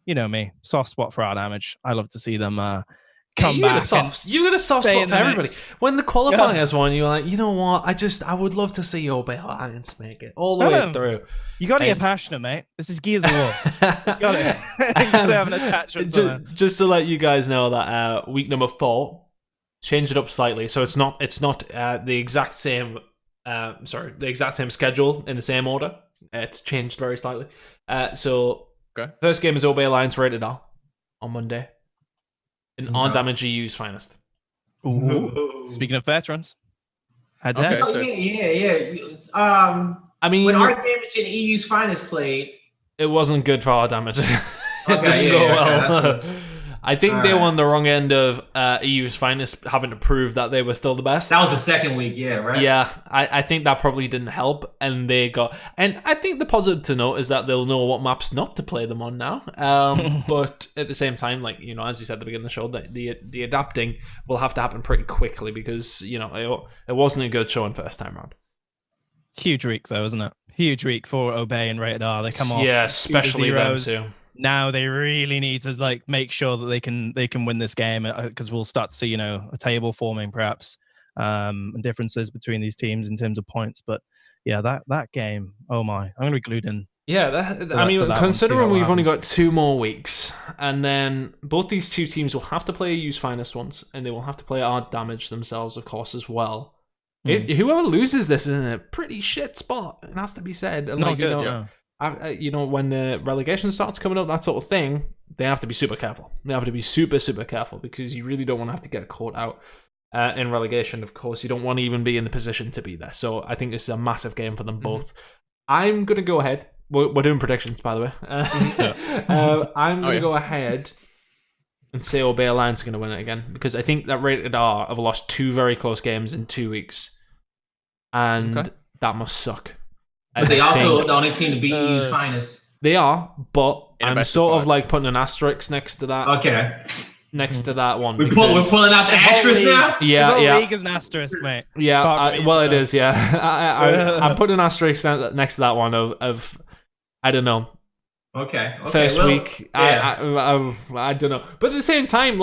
soft spot for our Damage. I love to see them come back. You got a soft spot for everybody. When the qualifiers won, you were like, you know what? I would love to see Obey Alliance make it all the way through. You got to get passionate, mate. This is Gears of War. You got to have an attachment. Just to let you guys know that week number 4 changed it up slightly, so it's not the exact same. The exact same schedule in the same order. It's changed very slightly. First game is Obey Alliance Rated R on Monday. And on Damage EU's Finest. Ooh. Speaking of veterans. I mean, when our Damage and EU's Finest played, it wasn't good for our Damage. It didn't go well. I think they were on the wrong end of EU's Finest having to prove that they were still the best. That was the second week, right? Yeah, I think that probably didn't help. And I think the positive to note is that they'll know what maps not to play them on now. But at the same time, as you said at the beginning of the show, the adapting will have to happen pretty quickly because, it wasn't a good showing first time round. Huge week though, isn't it? Huge week for Obey and Rated R. They come off. Yeah, especially them too. Now they really need to make sure that they can win this game because we'll start to see a table forming perhaps and differences between these teams in terms of points. But yeah, that game, oh my, I'm gonna be glued in. Yeah, considering we've only got 2 more weeks, and then both these two teams will have to play EU's Finest once, and they will have to play our Damage themselves, of course, as well. Whoever loses this is in a pretty shit spot. It has to be said. And not good. Yeah. When the relegation starts coming up, that sort of thing, they have to be super careful. They have to be super, super careful because you really don't want to have to get caught out in relegation. Of course, you don't want to even be in the position to be there. So I think this is a massive game for them both. I'm going to go ahead. We're doing predictions, by the way. I'm going to go ahead and say Obey Alliance are going to win it again because I think that Rated R have lost 2 very close games in 2 weeks. And that must suck. But they also the only team to beat EU's Finest. They are, but I'm sort of like putting an asterisk next to that. Okay. Next to that one. We're pulling out the asterisk now? Yeah, the whole league is an asterisk, mate. Yeah, it is, yeah. I'm putting an asterisk next to that one of I don't know. Okay. First week. Yeah. I don't know. But at the same time,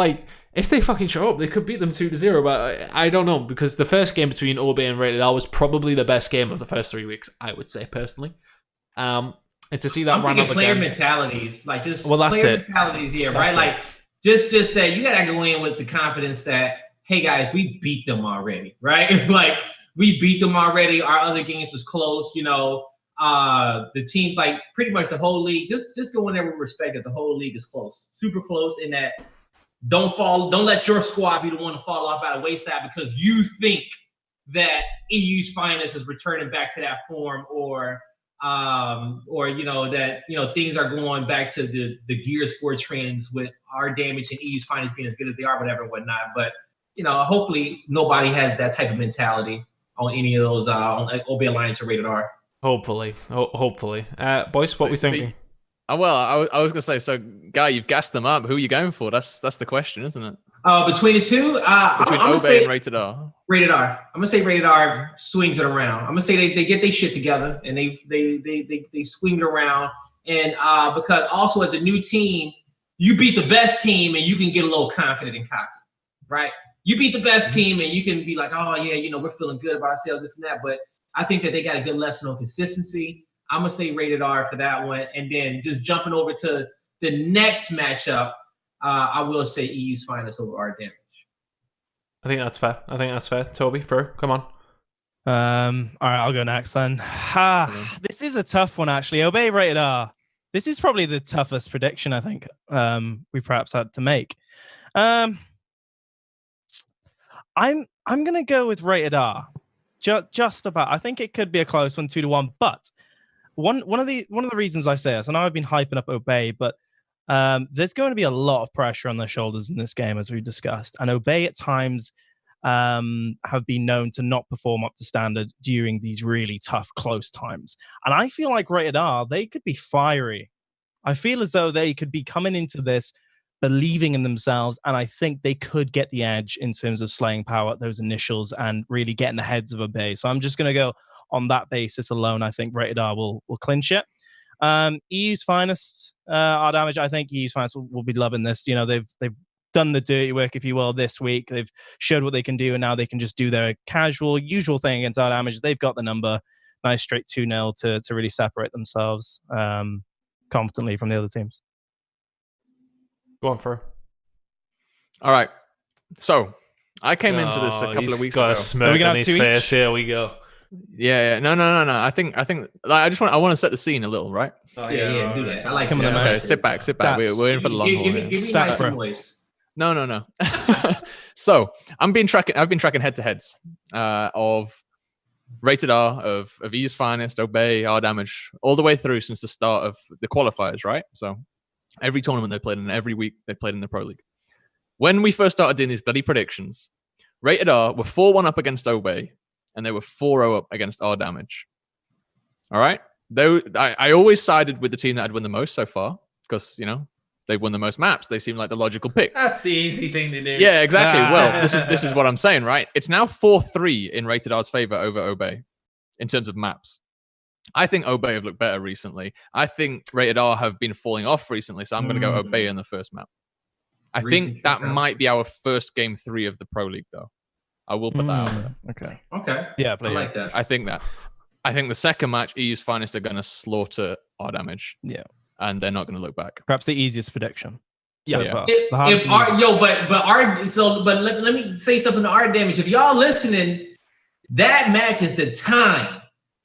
if they fucking show up, they could beat them 2-0, but I don't know, because the first game between Obey and Rated R was probably the best game of the first 3 weeks, I would say, personally. And to see that run up player again... mentalities, that's player mentalities here, right? Just that you gotta go in with the confidence that, hey guys, we beat them already, right? We beat them already. Our other games was close, the teams, pretty much the whole league, just go in there with respect that the whole league is close, super close in that. Don't let your squad be the one to fall off by the wayside because you think that EU's Finest is returning back to that form or or that things are going back to the Gear Sport trends with our damage and EU's finest being as good as they are, whatever and whatnot. But hopefully nobody has that type of mentality on any of those on like OB Alliance or Rated R. Hopefully. Boys, what we thinking? Well, I was gonna say, so Guy, you've gassed them up. Who are you going for? That's the question, isn't it? Between the two, between OB and Rated R. Rated R. I'm gonna say Rated R swings it around. I'm gonna say they get their shit together and they swing it around. And because also as a new team, you beat the best team and you can get a little confident and cocky, right? You beat the best team and you can be like, oh yeah, we're feeling good about ourselves, this and that. But I think that they got a good lesson on consistency. I'm gonna say Rated R for that one, and then just jumping over to the next matchup, I will say EU's finest over our damage. I think that's fair. Toby, Frew, come on. All right, I'll go next then. This is a tough one, actually. Obey Rated R. This is probably the toughest prediction I think we perhaps had to make. I'm gonna go with Rated R. Just about. I think it could be a close one, 2-1. But one of the reasons I say this, I know I've been hyping up Obey, but there's going to be a lot of pressure on their shoulders in this game, as we discussed. And Obey at times have been known to not perform up to standard during these really tough, close times. And I feel like Rated R, they could be fiery. I feel as though they could be coming into this believing in themselves, and I think they could get the edge in terms of slaying power at those initials and really getting the heads of Obey. So I'm just going to go on that basis alone. I think Rated R will clinch it. EU's finest, our damage. I think EU's finest will be loving this. They've done the dirty work, if you will, this week. They've showed what they can do, and now they can just do their usual thing against our damage. They've got the number. Nice straight 2-0 to really separate themselves confidently from the other teams. Go on, Frew. All right. So I came into this a couple of weeks ago. Got a smirk on his face. Here we go. Yeah. No. I think like, I want to set the scene a little, right? Oh, yeah, do that. I like Coming that. Okay, sit back. We're in for the long haul. Give me my voice. No. So I've been tracking head-to-heads of Rated R, of EU's finest, Obey, our damage, all the way through since the start of the qualifiers, right? So every tournament they played in, every week they played in the Pro League. When we first started doing these bloody predictions, Rated R were 4-1 up against Obey, and they were 4-0 up against our damage. All right? I always sided with the team that had won the most so far, because, they've won the most maps. They seem like the logical pick. That's the easy thing to do. Yeah, exactly. Well, this is what I'm saying, right? It's now 4-3 in Rated R's favor over Obey in terms of maps. I think Obey have looked better recently. I think Rated R have been falling off recently, so I'm going to go Obey in the first map. I think that might be our first game 3 of the Pro League, though. I will put that out there. Okay. Yeah, please. I like that. I think the second match, EU's finest are going to slaughter our damage. Yeah. And they're not going to look back. Perhaps the easiest prediction. So far. But let me say something to our damage. If y'all listening, that match is the time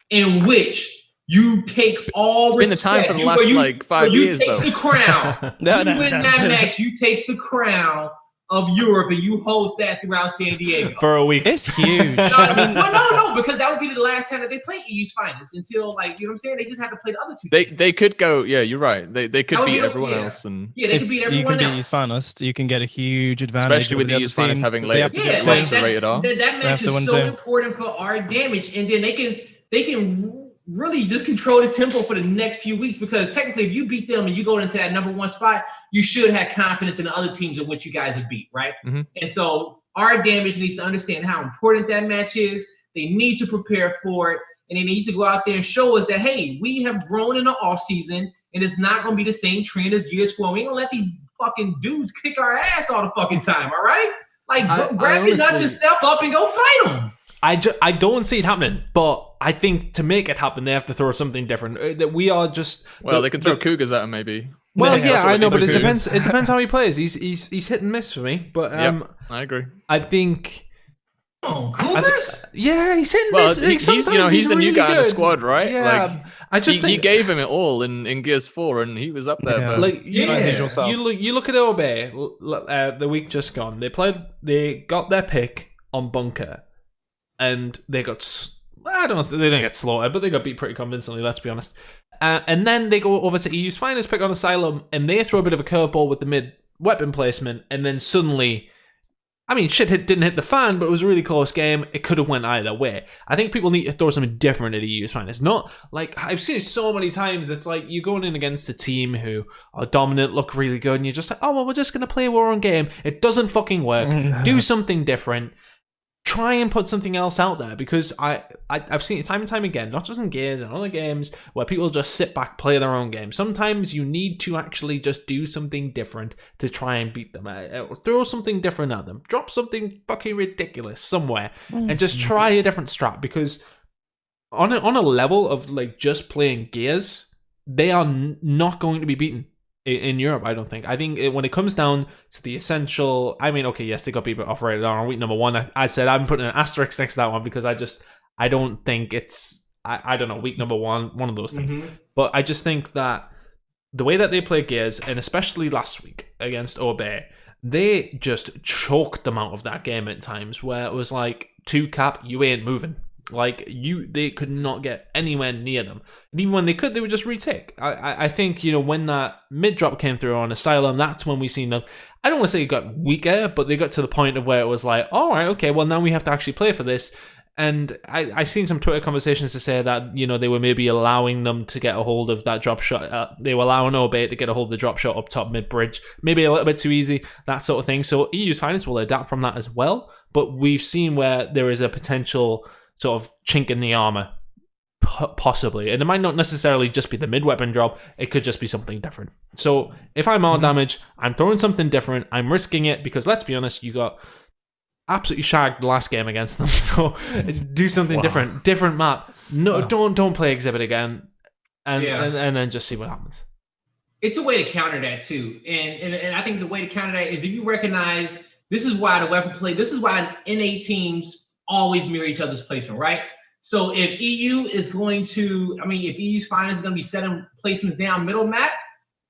in which you take all respect. It's been the time for the last 5 years, though. You take the crown. You win that match, you take the crown of Europe and you hold that throughout San Diego for a week. It's huge. No, because that would be the last time that they play EU's finest until, like, you know what I'm saying? They just have to play the other two. They could go. Yeah, you're right. They could beat everyone else, and they could beat everyone else. You can beat EU's finest, you can get a huge advantage, especially with the EU's finest having later to Rated R. That match is so important for our damage, and then they can really just control the tempo for the next few weeks, because technically if you beat them and you go into that number 1 spot, you should have confidence in the other teams in which you guys have beat, right? Mm-hmm. And so our damage needs to understand how important that match is. They need to prepare for it, and they need to go out there and show us that, hey, we have grown in the off season, and it's not going to be the same trend as years ago. We ain't going to let these fucking dudes kick our ass all the fucking time, all right? Like, grab your nuts and step up and go fight them. I don't see it happening, but I think to make it happen, they have to throw something different. That we are just they can throw Cougars at him, maybe. Well, yeah, I know, but it depends. It depends how he plays. He's hit and miss for me, but I agree. I think. Oh, Cougars? Yeah, he's hit and well, miss. He's the really new guy good. in the squad, right? Yeah, I just think he gave him it all in Gears 4, and he was up there. Yeah. But like you look at Obey the week just gone. They got their pick on Bunker. And they got I don't know, they didn't get slaughtered, but they got beat pretty convincingly, let's be honest. And then they go over to EU's finest, pick on Asylum, and they throw a bit of a curveball with the mid-weapon placement, and then suddenly, I mean, didn't hit the fan, but it was a really close game. It could have went either way. I think people need to throw something different at EU's finest. Not like, I've seen it so many times, it's like you're going in against a team who are dominant, look really good, and you're just like, oh, well, we're just going to play our own game. It doesn't fucking work. Do something different. Try and put something else out there, because I've seen it time and time again, not just in Gears and other games, where people just sit back, play their own game. Sometimes you need to actually just do something different to try and beat them. Throw something different at them. Drop something fucking ridiculous somewhere and just try a different strat, because on a level of like just playing Gears, they are not going to be beaten in Europe, I don't think. I think when it comes down to the essential, I mean, okay, yes, they got beat off rated on week number 1. I said I'm putting an asterisk next to that one, because I don't think it's, I don't know, week number 1, one of those things. Mm-hmm. But I just think that the way that they play Gears, and especially last week against Obey, they just choked them out of that game at times, where it was like, 2-cap, you ain't moving. Like, they could not get anywhere near them. And even when they could, they would just retake. I think, when that mid-drop came through on Asylum, that's when we seen them. I don't want to say it got weaker, but they got to the point of where it was like, all right, okay, well, now we have to actually play for this. And I seen some Twitter conversations to say that, they were maybe allowing them to get a hold of that drop shot. They were allowing Obey to get a hold of the drop shot up top mid-bridge. Maybe a little bit too easy, that sort of thing. So EU's finest will adapt from that as well. But we've seen where there is a potential sort of chink in the armor, possibly. And it might not necessarily just be the mid-weapon drop. It could just be something different. So if I'm all damage, I'm throwing something different. I'm risking it, because let's be honest, you got absolutely shagged the last game against them. So do something different map. No, don't play Exhibit again, and then just see what happens. It's a way to counter that too, and I think the way to counter that is if you recognize this is why the weapon play. This is why NA teams always mirror each other's placement, right? So if EU is going to, if EU's finest is going to be setting placements down middle map,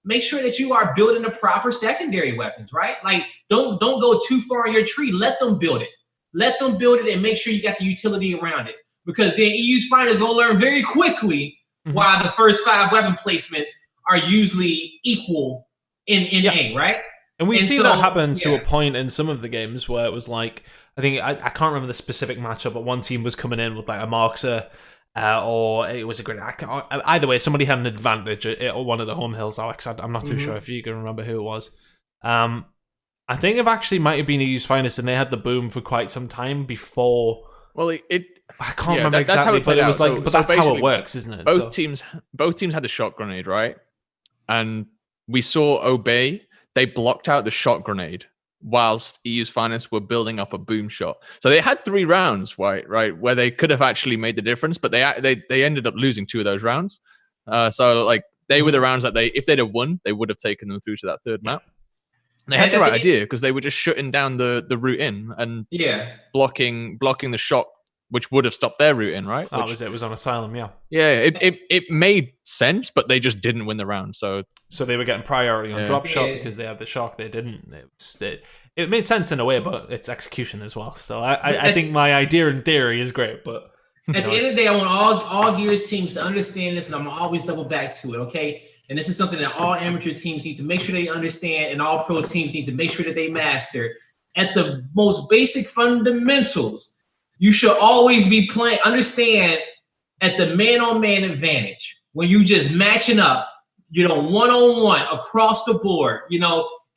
make sure that you are building the proper secondary weapons, right? Like, don't go too far in your tree. Let them build it. Let them build it and make sure you got the utility around it. Because then EU's finest is going to learn very quickly why the first 5 weapon placements are usually equal in A, right? And we've seen that happen to a point in some of the games where it was like, I think, I can't remember the specific matchup, but one team was coming in with like a Marxer, or it was a great. Either way, somebody had an advantage at one of the home hills, Alex. I'm not too sure if you can remember who it was. I think it actually might have been EU's finest, and they had the boom for quite some time before. Well, I can't remember exactly, but it was like, but that's how it works, isn't it? Both teams had the shot grenade, right? And we saw Obey. They blocked out the shot grenade whilst EU's finest were building up a boom shot. So they had 3 rounds, right, where they could have actually made the difference, but they ended up losing 2 of those rounds. So like they were the rounds that if they'd have won, they would have taken them through to that 3rd map. And they had the right idea, because they were just shutting down the route in and blocking the shot, which would have stopped their route in, right? That was it. It was on Asylum, yeah. Yeah, it made sense, but they just didn't win the round. So they were getting priority on drop shot because they had the shock. They didn't. It made sense in a way, but it's execution as well. So I think my idea in theory is great, but at the end of the day, I want all Gears teams to understand this, and I'm always double back to it, okay? And this is something that all amateur teams need to make sure they understand, and all pro teams need to make sure that they master. At the most basic fundamentals, you should always be playing. Understand at the man-on-man advantage when you just matching up, one-on-one across the board.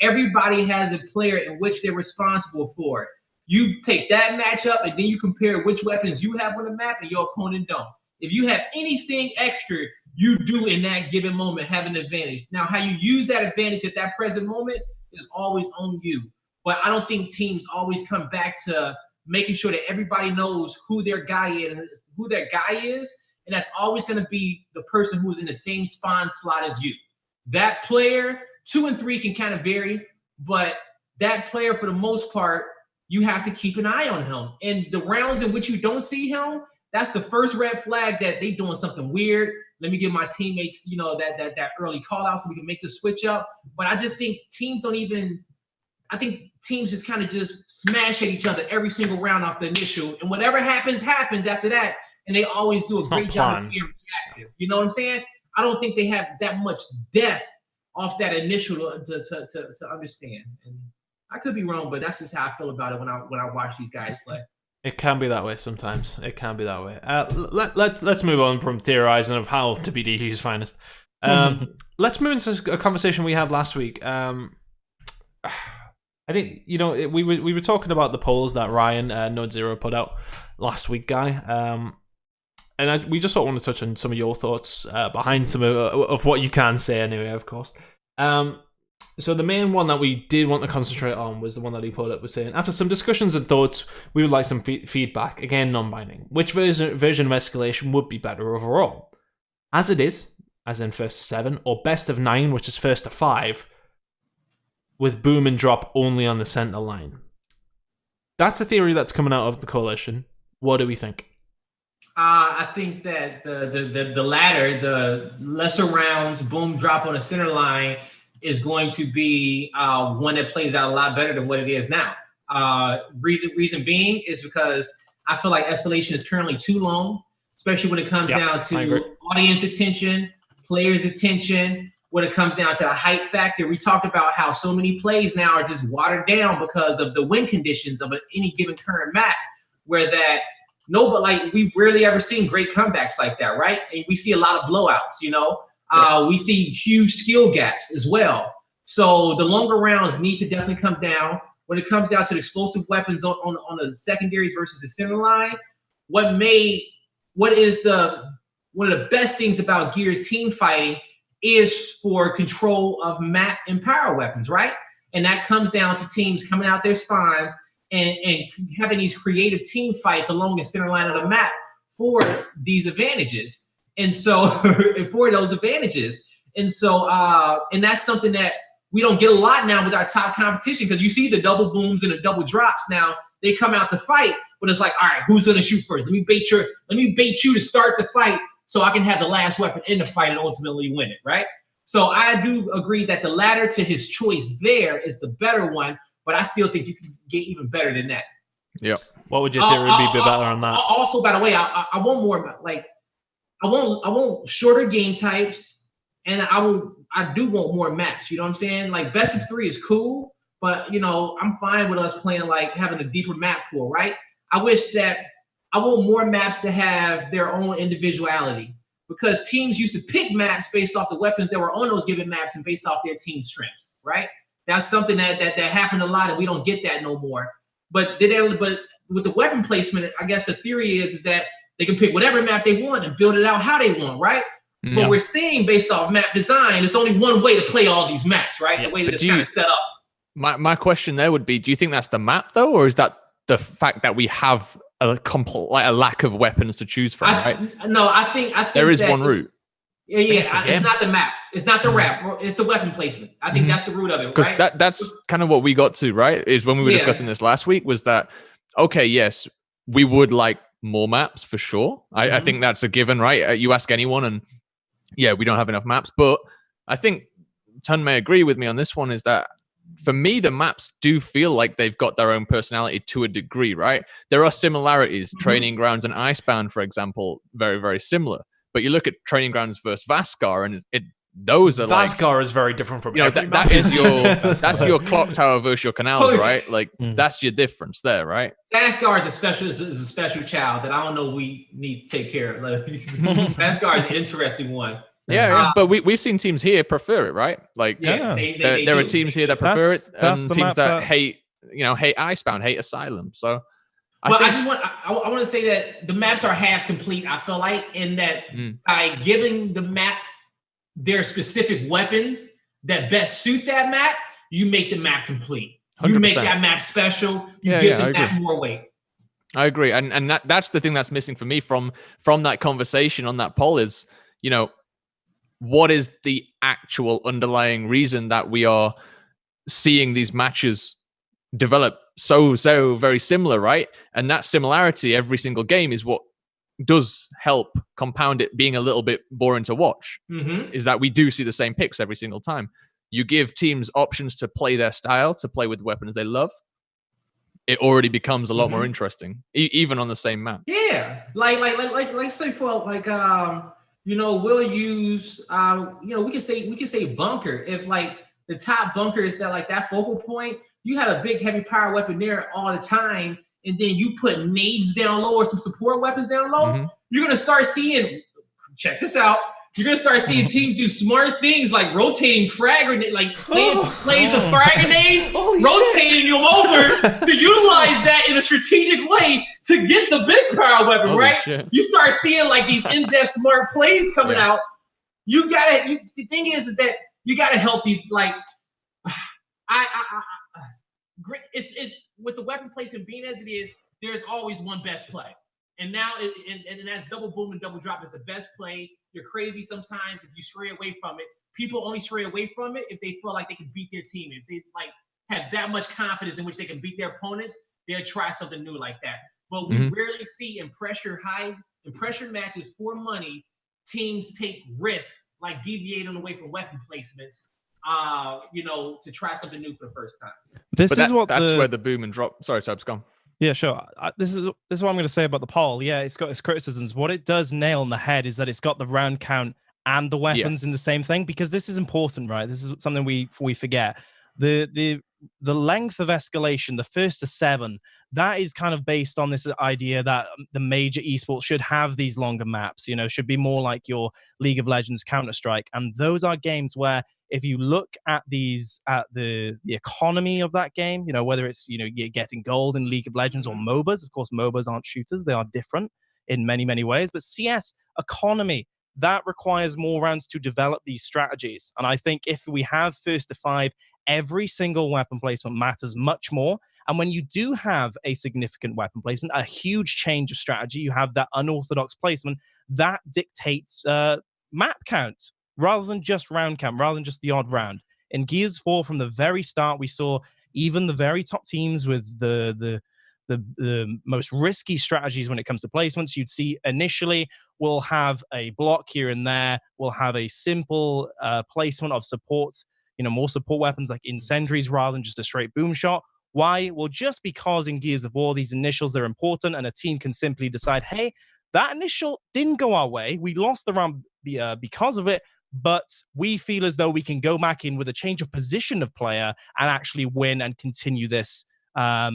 Everybody has a player in which they're responsible for. You take that matchup and then you compare which weapons you have on the map and your opponent don't. If you have anything extra, you do in that given moment have an advantage. Now, how you use that advantage at that present moment is always on you. But I don't think teams always come back to making sure that everybody knows who their guy is, and that's always going to be the person who is in the same spawn slot as you. That player, 2 and 3 can kind of vary, but that player, for the most part, you have to keep an eye on him. And the rounds in which you don't see him, that's the first red flag that they doing something weird. Let me give my teammates, that early call out so we can make the switch up. But I just think teams just kind of just smash at each other every single round off the initial. And whatever happens after that. and they always do a great job of being reactive. You know what I'm saying? I don't think they have that much depth off that initial to understand. And I could be wrong, but that's just how I feel about it when I watch these guys play. It can be that way sometimes. It can be that way. Let's move on from theorizing of how to be DQ's finest. Let's move into a conversation we had last week. I think we were talking about the polls that Ryan Node Zero put out last week, Guy. And we just sort of want to touch on some of your thoughts behind some of what you can say anyway, of course. So the main one that we did want to concentrate on was the one that he put up, was saying, after some discussions and thoughts, we would like some feedback, again non-binding. Which version of Escalation would be better overall? As it is, as in first to 7, or best of 9, which is first to 5, with boom and drop only on the center line. That's a theory that's coming out of the coalition. What do we think? I think that the latter, the lesser rounds, boom, drop on the center line, is going to be one that plays out a lot better than what it is now. Reason being is because I feel like Escalation is currently too long, especially when it comes down to audience attention, players' attention, when it comes down to the hype factor. We talked about how so many plays now are just watered down because of the win conditions of any given current map, where that but like we've rarely ever seen great comebacks like that, right? And we see a lot of blowouts, we see huge skill gaps as well. So the longer rounds need to definitely come down. When it comes down to the explosive weapons on the secondaries versus the center line, one of the best things about Gears team fighting is for control of map and power weapons, right? And that comes down to teams coming out their spawns and having these creative team fights along the center line of the map for these advantages. And so, for those advantages. And so, and that's something that we don't get a lot now with our top competition, because you see the double booms and the double drops now. They come out to fight, but it's like, all right, who's gonna shoot first? Let me bait you to start the fight so I can have the last weapon in the fight and ultimately win it, right? So I do agree that the latter to his choice there is the better one, but I still think you can get even better than that. Yep. What would your theory be better on that? Also, by the way, I want more, like, I want shorter game types, and I do want more maps. You know what I'm saying? Like, best of 3 is cool, but I'm fine with us playing, like, having a deeper map pool, right? I want more maps to have their own individuality, because teams used to pick maps based off the weapons that were on those given maps and based off their team strengths, right? That's something that happened a lot, and we don't get that no more. But with the weapon placement, I guess the theory is that they can pick whatever map they want and build it out how they want, right? Yeah. But we're seeing, based off map design, there's only one way to play all these maps, right? The way that it's kind of set up. My question there would be, do you think that's the map, though, or is that the fact that we have a lack of weapons to choose from, right? No, I think there is one route. Yeah, it's not the map. It's not the rap. It's the weapon placement. I think that's the root of it, because that's kind of what we got to, right? Is when we were discussing this last week, was that, okay, yes, we would like more maps for sure. I think that's a given, right? You ask anyone and we don't have enough maps. But I think Tunn may agree with me on this one, is that for me, the maps do feel like they've got their own personality to a degree, right? There are similarities. Training Grounds and Icebound, for example, very, very similar. But you look at Training Grounds versus Vascar, and those are Vascar is very different from that is your that's your clock tower versus your canals, right? Like that's your difference there, right? Vascar is a special child that I don't know we need to take care of. Like, Vascar is an interesting one. But we've seen teams here prefer it, right? Like there are teams here that prefer it, and teams that hate Icebound, hate Asylum. So I want to say that the maps are half complete. I feel like, in that by giving the map their specific weapons that best suit that map, you make the map complete. 100%. You make that map special. You give the map more weight. I agree, and that's the thing that's missing for me from that conversation on that poll is, what is the actual underlying reason that we are seeing these matches develop so very similar, right? And that similarity every single game is what does help compound it being a little bit boring to watch. Is that we do see the same picks every single time. You give teams options to play their style, to play with weapons they love, it already becomes a lot more interesting, even on the same map. Yeah, like say for like we'll use we can say bunker if like the top bunker is that focal point. You have a big heavy power weapon there all the time, and then you put nades down low or some support weapons down low. You're gonna start seeing. Check this out. You're gonna start seeing teams do smart things like rotating frag grenades, like plays of frag grenades, rotating them over to utilize that in a strategic way to get the big power weapon, right? Shit. You start seeing like these in-depth smart plays coming out. The thing is that you gotta help these like. It's with the weapon placement being as it is. There's always one best play. And now, and that's double boom and double drop is the best play. You're crazy sometimes if you stray away from it. People only stray away from it if they feel like they can beat their team. If they like have that much confidence in which they can beat their opponents, they'll try something new like that. But we rarely see in pressure matches for money, teams take risks like deviating away from weapon placements. To try something new for the first time. That's where the boom and drop. Sorry, Tubbs, gone. Yeah, sure. This is what I'm going to say about the poll. Yeah, it's got its criticisms. What it does nail on the head is that it's got the round count and the weapons in the same thing, because this is important, right? This is something we forget. The length of escalation, the first to 7, that is kind of based on this idea that the major esports should have these longer maps, should be more like your League of Legends, Counter-Strike. And those are games where if you look at the economy of that game, whether it's, you're getting gold in League of Legends or MOBAs, of course, MOBAs aren't shooters. They are different in many, many ways. But CS economy, that requires more rounds to develop these strategies. And I think if we have first to 5, every single weapon placement matters much more. And when you do have a significant weapon placement, a huge change of strategy, you have that unorthodox placement, that dictates map count rather than just round count, rather than just the odd round. In Gears 4, from the very start, we saw even the very top teams with the most risky strategies when it comes to placements. You'd see initially we'll have a block here and there. We'll have a simple placement of supports, more support weapons like incendiaries rather than just a straight boom shot. Why? Well, just because in Gears of War, these initials, they're important, and a team can simply decide, hey, that initial didn't go our way. We lost the round because of it, but we feel as though we can go back in with a change of position of player and actually win and continue this a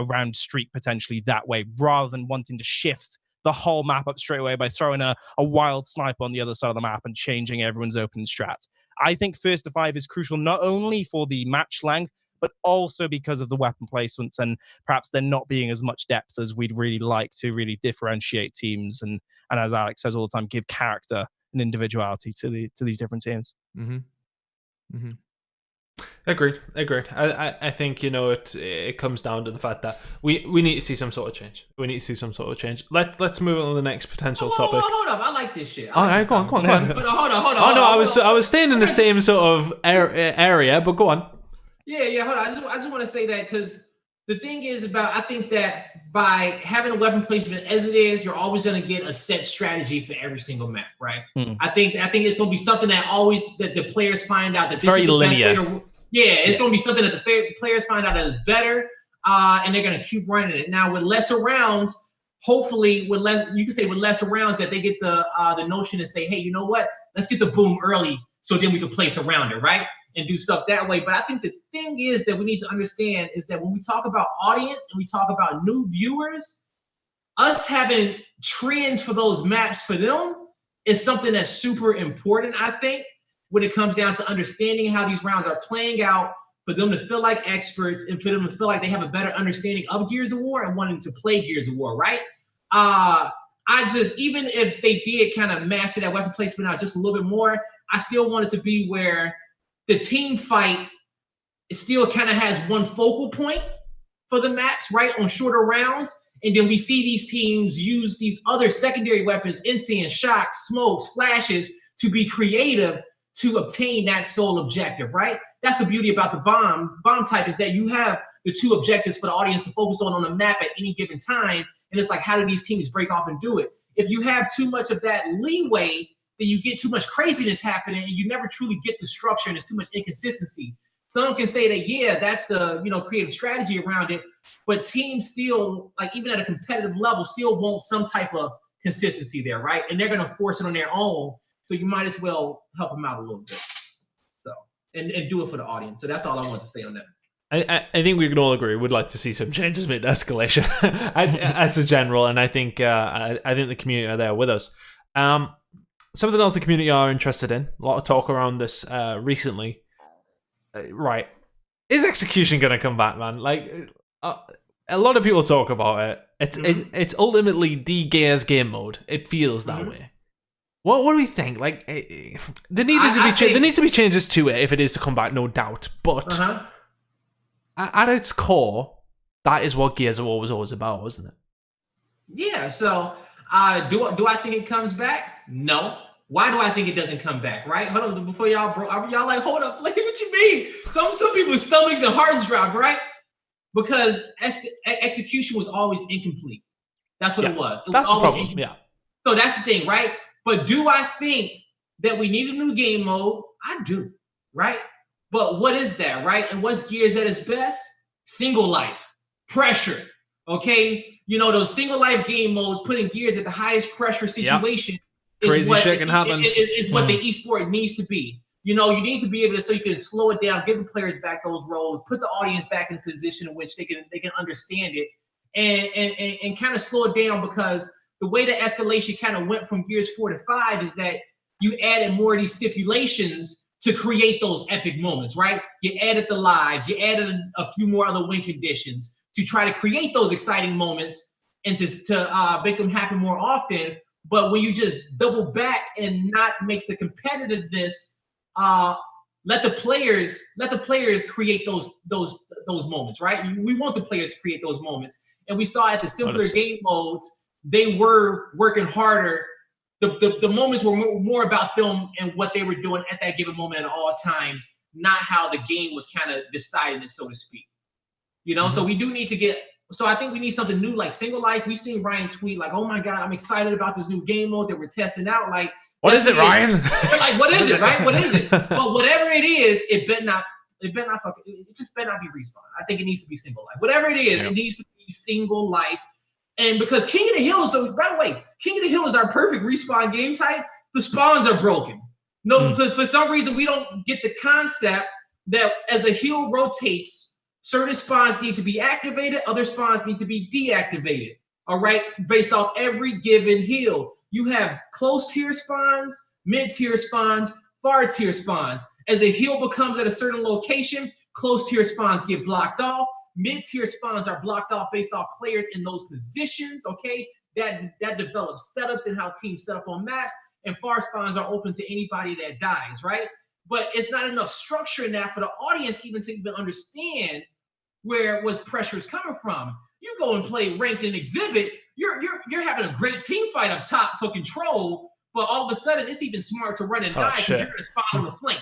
round streak potentially that way, rather than wanting to shift the whole map up straight away by throwing a wild snipe on the other side of the map and changing everyone's opening strats. I think first to 5 is crucial not only for the match length, but also because of the weapon placements and perhaps there not being as much depth as we'd really like to really differentiate teams and as Alex says all the time, give character and individuality to these different teams. Agreed. I think it comes down to the fact that we need to see some sort of change. Let's move on to the next potential topic. Hold up, I like this shit. All right, go on. Hold on. Oh no, I was staying in the same sort of area, but go on. Yeah. Hold on. I just want to say that because the thing is I think that by having a weapon placement as it is, you're always going to get a set strategy for every single map, right? I think it's going to be something that the players find out that it's this very is the linear. Best way to, it's going to be something that the players find out that is better, and they're going to keep running it. Now with lesser rounds, hopefully you can say with lesser rounds that they get the notion to say, hey, you know what? Let's get the boom early so then we can place around it, right? And do stuff that way. But I think the thing is that we need to understand is that when we talk about audience and we talk about new viewers, us having trends for those maps for them is something that's super important, I think, when it comes down to understanding how these rounds are playing out, for them to feel like experts and for them to feel like they have a better understanding of Gears of War and wanting to play Gears of War, right? Even if they did kind of master that weapon placement out just a little bit more, I still want it to be where the team fight still kind of has one focal point for the maps, right, on shorter rounds. And then we see these teams use these other secondary weapons, instant shocks, smokes, flashes, to be creative to obtain that sole objective, right? That's the beauty about the bomb type, is that you have the two objectives for the audience to focus on the map at any given time. And it's like, how do these teams break off and do it? If you have too much of that leeway, then you get too much craziness happening and you never truly get the structure and there's too much inconsistency. some can say that, yeah, that's the, creative strategy around it. But teams still, like even at a competitive level, still want some type of consistency there, right? And they're going to force it on their own. So you might as well help them out a little bit. So, and do it for the audience. So that's all I want to say on that. I think we can all agree we'd like to see some changes made to escalation as a general, and I think the community are there with us. Something else the community are interested in. A lot of talk around this recently. Right, is execution going to come back, man? Like a lot of people talk about it. It's ultimately de-Gears game mode. It feels that way. What do we think? Like there needs to be changes to it if it is to come back, no doubt. But at its core, that is what Gears of War was always about, wasn't it? Yeah. So, do I think it comes back? No. Why do I think it doesn't come back? Right? Hold on, before y'all like, hold up, please. What you mean? Some people's stomachs and hearts drop, right? Because execution was always incomplete. That's what it was. That's the problem. Yeah. So that's the thing, right? But do I think that we need a new game mode? I do, right? But what is that, right? And what's Gears at its best? Single life, pressure, okay? Those single life game modes, putting Gears at the highest pressure situation. Crazy shit can happen. Is what the esport needs to be. You need to be able to, so you can slow it down, give the players back those roles, put the audience back in a position in which they can understand it, and kind of slow it down, because the way the escalation kind of went from Gears 4 to 5 is that you added more of these stipulations to create those epic moments, right? You added the lives, you added a few more other win conditions to try to create those exciting moments and to make them happen more often. But when you just double back and not make the competitiveness, let the players create those moments, right? We want the players to create those moments, and we saw at the simpler 100%. Game modes, they were working harder. The moments were more about them and what they were doing at that given moment at all times, not how the game was kind of deciding, so to speak. So we do need to get. So I think we need something new, like single life. We've seen Ryan tweet like, "Oh my God, I'm excited about this new game mode that we're testing out." Like, what is it, Ryan? Like, what is it, right? What is it? But whatever it is, it just better not be Respawn. I think it needs to be single life. Whatever it is, It needs to be single life. And because King of the Hill is by the way, King of the Hill is our perfect Respawn game type. The spawns are broken. No, for some reason we don't get the concept that as a hill rotates, certain spawns need to be activated, other spawns need to be deactivated. All right, based off every given hill. You have close tier spawns, mid tier spawns, far tier spawns. As a hill becomes at a certain location, close tier spawns get blocked off. Mid-tier spawns are blocked off based off players in those positions, okay? That develops setups and how teams set up on maps, and far spawns are open to anybody that dies, right? But it's not enough structure in that for the audience even to understand where pressure is coming from. You go and play ranked in Exhibit, you're having a great team fight up top for control, but all of a sudden it's even smart to run and die because you're going to spawn on the flank,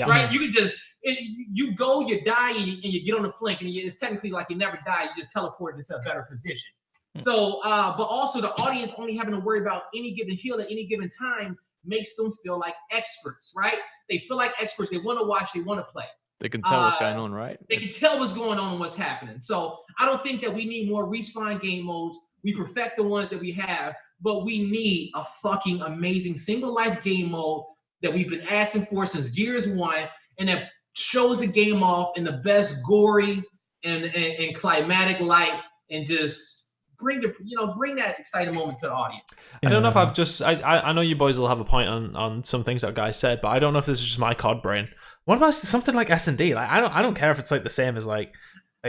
right? You can just... You go, you die, and you get on the flank, and it's technically like you never die. You just teleport into a better position. So, but also the audience only having to worry about any given hill at any given time makes them feel like experts, right? They feel like experts. They want to watch. They want to play. They can tell what's going on, right? They can tell what's going on and what's happening. So I don't think that we need more Respawn game modes. We perfect the ones that we have, but we need a fucking amazing single life game mode that we've been asking for since Gears 1, and that shows the game off in the best gory and climatic light, and just bring that exciting moment to the audience. I don't know if I know you boys will have a point on some things that guys said, but I don't know if this is just my COD brain. What about something like S&D? Like I don't care if it's like the same as like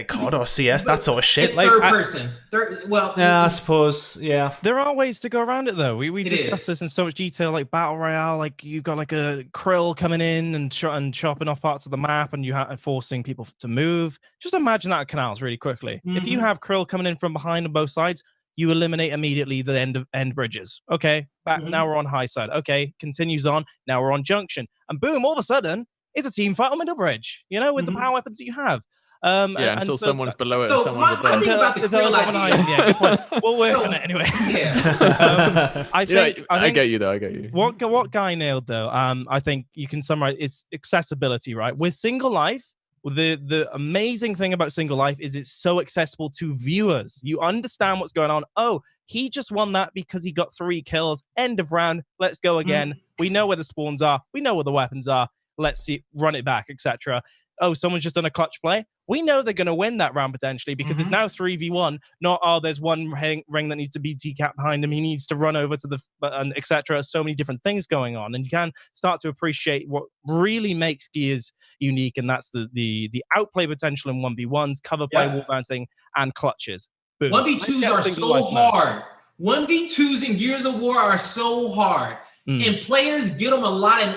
COD or CS, that sort of shit. It's like third person. Yeah, I suppose. Yeah, there are ways to go around it though. We discussed this in so much detail, like battle royale. Like you got like a krill coming in and chopping off parts of the map, and forcing people to move. Just imagine that at canals really quickly. Mm-hmm. If you have krill coming in from behind on both sides, you eliminate immediately the end bridges. Okay, now we're on high side. Okay, continues on. Now we're on junction, and boom! All of a sudden, it's a team fight on middle bridge. With the power weapons that you have. Until someone's below it and someone's above it. Yeah, good point. We'll work on it anyway. Yeah. I think I get you though. I get you. What Guy nailed though, I think you can summarize is accessibility, right? With single life, The amazing thing about Single Life is it's so accessible to viewers. You understand what's going on. Oh, he just won that because he got 3 kills. End of round. Let's go again. We know where the spawns are. We know where the weapons are. Let's see, run it back, etc. Oh, someone's just done a clutch play. We know they're going to win that round potentially because it's now 3v1. Not, there's one ring that needs to be decapped behind him. He needs to run over to the button, etc. So many different things going on. And you can start to appreciate what really makes Gears unique. And that's the outplay potential in 1v1s, cover play, wall bouncing, and clutches. Boom. 1v2s are so hard. 1v2s in Gears of War are so hard. And players get them a lot in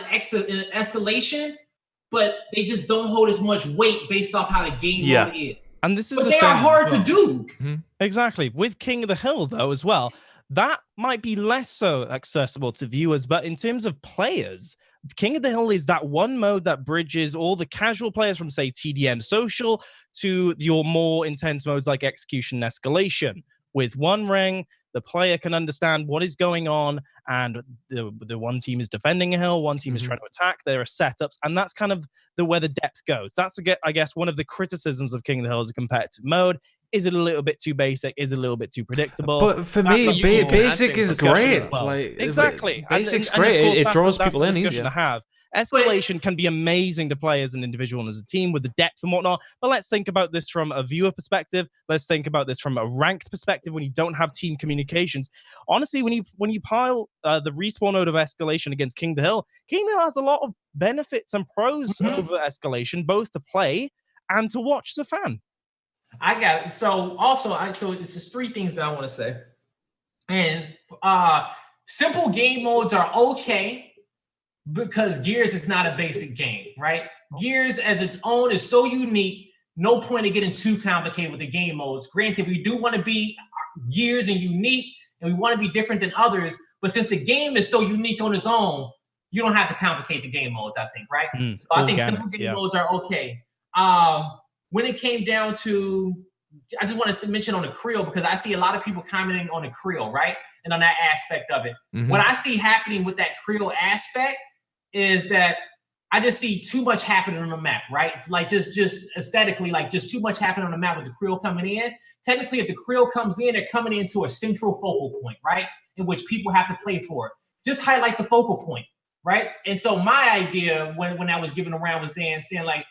escalation, but they just don't hold as much weight based off how the game mode is. And this is but they are hard to do. Exactly. With King of the Hill, though, as well, that might be less so accessible to viewers. But in terms of players, King of the Hill is that one mode that bridges all the casual players from, say, TDM Social to your more intense modes like Execution and Escalation. With one ring, the player can understand what is going on, and the one team is defending a hill, one team is trying to attack. There are setups, and that's kind of where the depth goes. That's, I guess, one of the criticisms of King of the Hill as a competitive mode. Is it a little bit too basic? Is it a little bit too predictable? But for me, basic is great. Well. Like, exactly. Basic's great. It draws people in easier. To have. Escalation can be amazing to play as an individual and as a team with the depth and whatnot. But let's think about this from a viewer perspective. Let's think about this from a ranked perspective when you don't have team communications. Honestly, when you pile the respawn node of Escalation against King of the Hill has a lot of benefits and pros over Escalation, both to play and to watch as a fan. I got it. So it's just 3 things that I want to say. And simple game modes are okay because Gears is not a basic game, right? Gears as its own is so unique. No point in getting too complicated with the game modes. Granted, we do want to be Gears and unique, and we want to be different than others. But since the game is so unique on its own, you don't have to complicate the game modes, I think, right? So I think simple game modes are okay. When it came down to, I just want to mention on the Creel, because I see a lot of people commenting on the Creel, right? And on that aspect of it. What I see happening with that Creel aspect is that I just see too much happening on the map, right? Like just aesthetically, like just too much happening on the map with the Creel coming in. Technically, if the Creel comes in, they're coming into a central focal point, right? In which people have to play for it. Just highlight the focal point, right? And so my idea when I was giving around was saying like,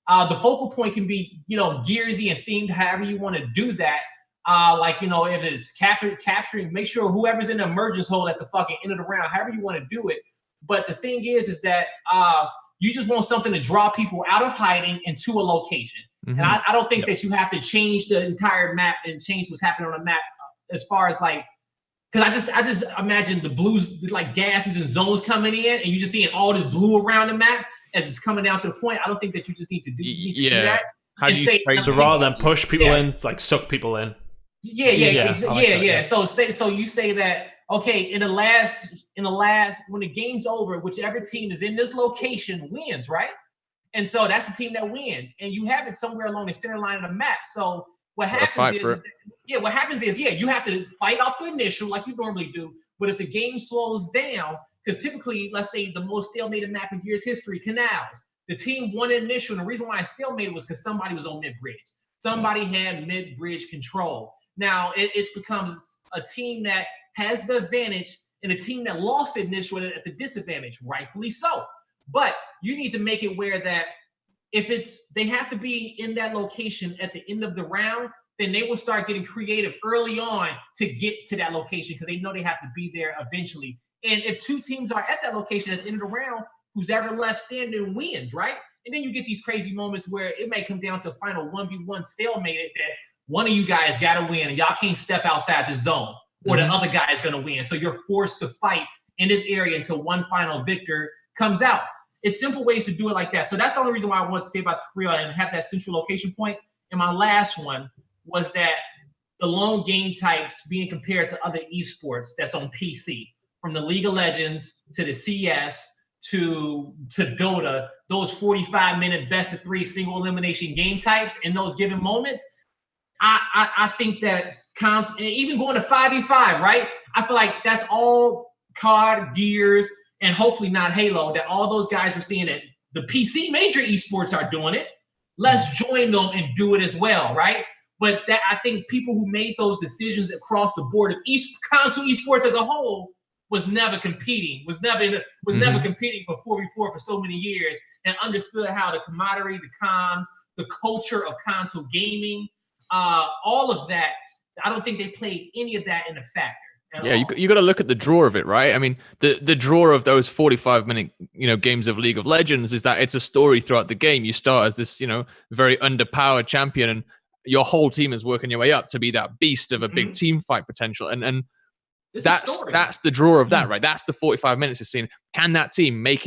the focal point can be, Gearsy and themed, however you want to do that. If it's capturing, make sure whoever's in the emergence hole at the fucking end of the round, however you want to do it. But the thing is that you just want something to draw people out of hiding into a location. And I don't think that you have to change the entire map and change what's happening on the map as far as like, because I just imagine the blues, like gases and zones coming in, and you just seeing all this blue around the map as it's coming down to the point. I don't think that you just need to do that. How do you so rather than push people in, like suck people in? So you say that, okay, in the last when the game's over, whichever team is in this location wins, right? And so that's the team that wins, and you have it somewhere along the center line of the map. So what happens is you have to fight off the initial like you normally do. But if the game slows down, because typically, let's say the most stalemated map in Gears history, Canals, the team won initial, and the reason why I stalemated was because somebody was on mid-bridge. Somebody had mid-bridge control. Now, it becomes a team that has the advantage and a team that lost the initial at the disadvantage, rightfully so. But you need to make it where that if they have to be in that location at the end of the round, then they will start getting creative early on to get to that location because they know they have to be there eventually. And if 2 teams are at that location at the end of the round, who's ever left standing wins, right? And then you get these crazy moments where it may come down to a final 1v1 stalemate that one of you guys got to win and y'all can't step outside the zone or the other guy is going to win. So you're forced to fight in this area until one final victor comes out. It's simple ways to do it like that. So that's the only reason why I want to say about the Korea and have that central location point. And my last one was that the lone game types being compared to other esports that's on PC, from the League of Legends to the CS to Dota, those 45-minute best-of-3 single elimination game types in those given moments, I think that counts. And even going to 5v5, right? I feel like that's all COD, Gears, and hopefully not Halo, that all those guys we're seeing that the PC major esports are doing it. Let's join them and do it as well, right? But that I think people who made those decisions across the board of console esports as a whole was never competing, was never competing for 4v4 for so many years, and understood how the camaraderie, the comms, the culture of console gaming, all of that. I don't think they played any of that in a factor. Yeah, you got to look at the draw of it, right? I mean, the draw of those 45-minute, games of League of Legends is that it's a story throughout the game. You start as this, very underpowered champion, and your whole team is working your way up to be that beast of a big team fight potential. And that's the draw of that, right? That's the 45 minutes of scene. Can that team make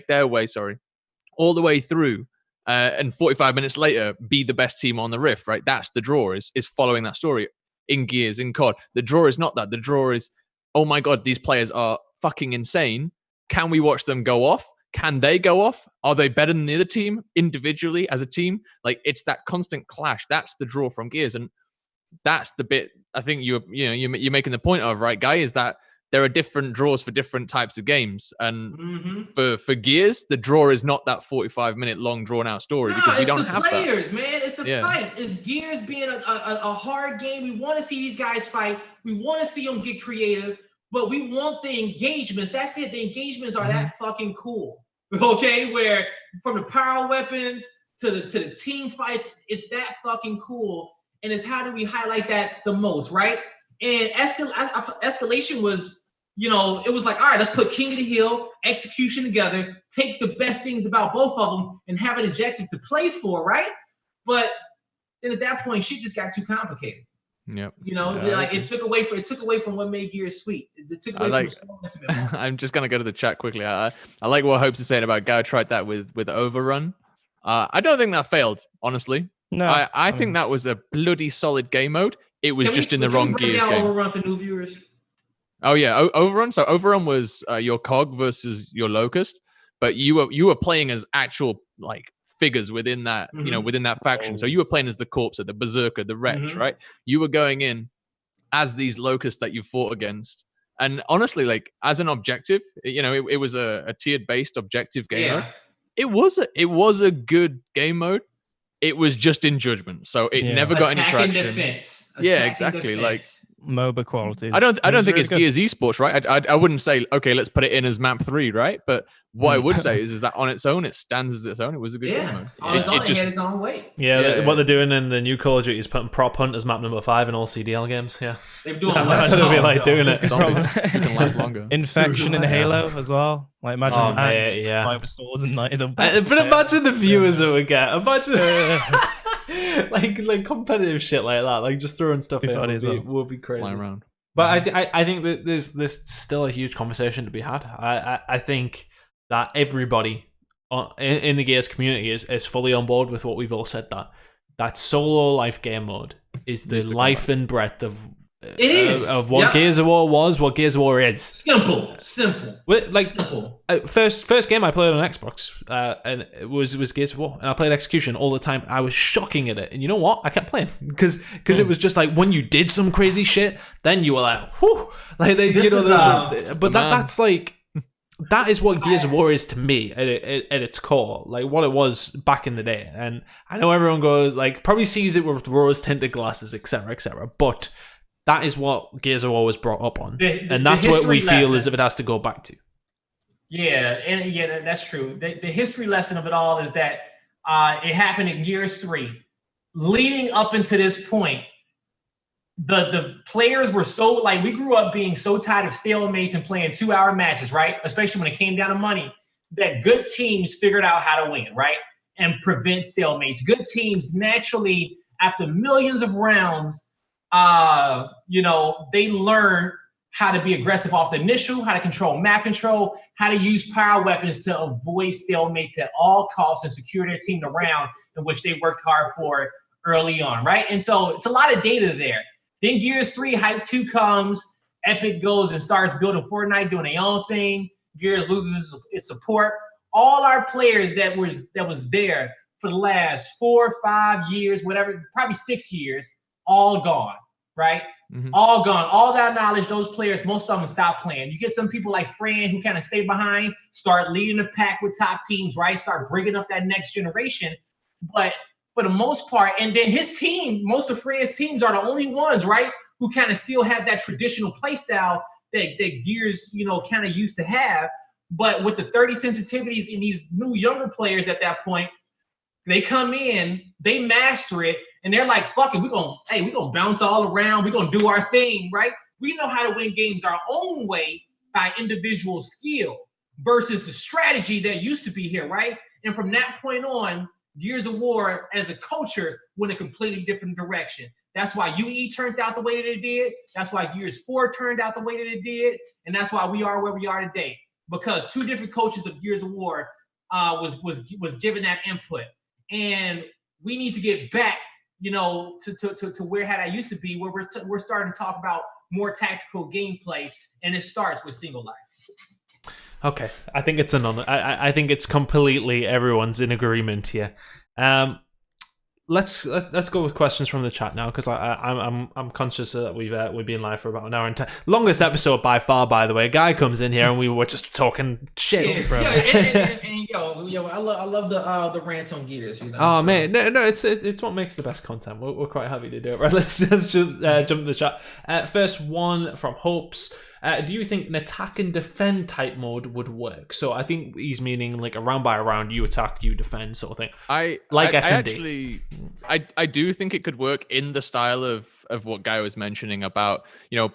their way, all the way through, and 45 minutes later be the best team on the Rift, right? That's the draw, is following that story. In Gears, in COD, the draw is not that. The draw is, oh my God, these players are fucking insane. Can we watch them go off? Can they go off? Are they better than the other team individually as a team? Like, it's that constant clash. That's the draw from Gears, and that's the bit I think you're making the point of, right, Guy? Is that there are different draws for different types of games, and for Gears, the draw is not that 45-minute long drawn-out story, because we don't have that. It's the players, man. It's the fights. It's Gears being a hard game. We want to see these guys fight. We want to see them get creative, but we want the engagements. That's it. The engagements are that fucking cool. Okay, where from the power weapons to the team fights, it's that fucking cool. And it's how do we highlight that the most, right? And escalation was, it was like, all right, let's put King of the Hill, execution together, take the best things about both of them, and have an objective to play for, right? But then at that point, shit just got too complicated. Yep. It took away from what made Gears sweet. It took away from the I'm just gonna go to the chat quickly. I like what Hopes is saying about Gao tried that with Overrun. I don't think that failed, honestly. No, I think that was a bloody solid game mode. It was just in the wrong Gears game. Overrun for new viewers. Oh yeah, Overrun. So Overrun was your cog versus your locust, but you were playing as actual figures within that within that faction. So you were playing as the Corpser, the Berserker, the Wretch, right? You were going in as these locusts that you fought against. And honestly, as an objective, it was a tiered based objective game mode. It was a good game mode. It was just in judgment, so it never got any traction. Exactly. Defense. MOBA qualities. I don't think it's Gears Esports, right? I wouldn't say, okay, let's put it in as map 3, right? But what I would say is that on its own, it stands as its own. It was a good game mode. On its own, it had its own weight. What they're doing in the new Call of Duty is putting Prop Hunt as map number 5 in all CDL games. Yeah, they're doing that's what it'll be like doing it. It can last longer. Infection in Halo as well. Imagine fight with swords and but imagine the viewers that would get. Imagine like competitive shit like that. Just throwing stuff in would be crazy. Flying around. But I think that there's still a huge conversation to be had. I think that everybody in the Gears community is fully on board with what we've all said, that solo life game mode is the life and breadth of what Gears of War was, what Gears of War is. Simple. Simple. First game I played on Xbox, and it was Gears of War, and I played Execution all the time. I was shocking at it, and you know what? I kept playing because it was just when you did some crazy shit, then you were like, whew, that's that is what Gears of War is to me at its core, what it was back in the day. And I know everyone goes probably sees it with rose tinted glasses, etc., but that is what Gears of War was brought up on, and that's what we feel as if it has to go back to. That's true. The history lesson of it all is that it happened in Gears 3. Leading up into this point, the players were so we grew up being so tired of stalemates and playing 2-hour matches, right? Especially when it came down to money, that good teams figured out how to win, right? And prevent stalemates. Good teams naturally, after millions of rounds, they learn how to be aggressive off the initial, how to control map control, how to use power weapons to avoid stalemates at all costs and secure their team around, in which they worked hard for early on, right? And so it's a lot of data there. Then Gears 3, Hype 2 comes, Epic goes and starts building Fortnite, doing their own thing. Gears loses its support. All our players that was there for the last 4 or 5 years, whatever, probably 6 years, all gone. Right? All gone. All that knowledge, those players, most of them stop playing. You get some people like Fran who kind of stay behind, start leading the pack with top teams, right? Start bringing up that next generation. But for the most part, and then his team, most of Fred's teams are the only ones, right, who kind of still have that traditional play style that Gears, kind of used to have. But with the 30 sensitivities in these new younger players at that point, they come in, they master it, and they're like, fuck it, we're gonna bounce all around, we're gonna do our thing, right? We know how to win games our own way by individual skill versus the strategy that used to be here, right? And from that point on, Gears of War as a culture went a completely different direction. That's why UE turned out the way that it did. That's why Gears 4 turned out the way that it did. And that's why we are where we are today. Because two different coaches of Gears of War was given that input. And we need to get back, to where that used to be, where we're starting to talk about more tactical gameplay, and it starts with single life. Okay, I think it's I think it's completely everyone's in agreement here. Let's go with questions from the chat now, because I'm conscious that we've been live for about an hour and 10. Longest episode by far, by the way. A guy comes in here and we were just talking shit. And I love the rants on Gears. Oh man, no, it's what makes the best content. We're quite happy to do it. Right, let's just jump to the chat. First one from Hopes. Do you think an attack and defend type mode would work? So I think he's meaning like a round by round, you attack, you defend sort of thing. SMD. I do think it could work in the style of what Guy was mentioning about,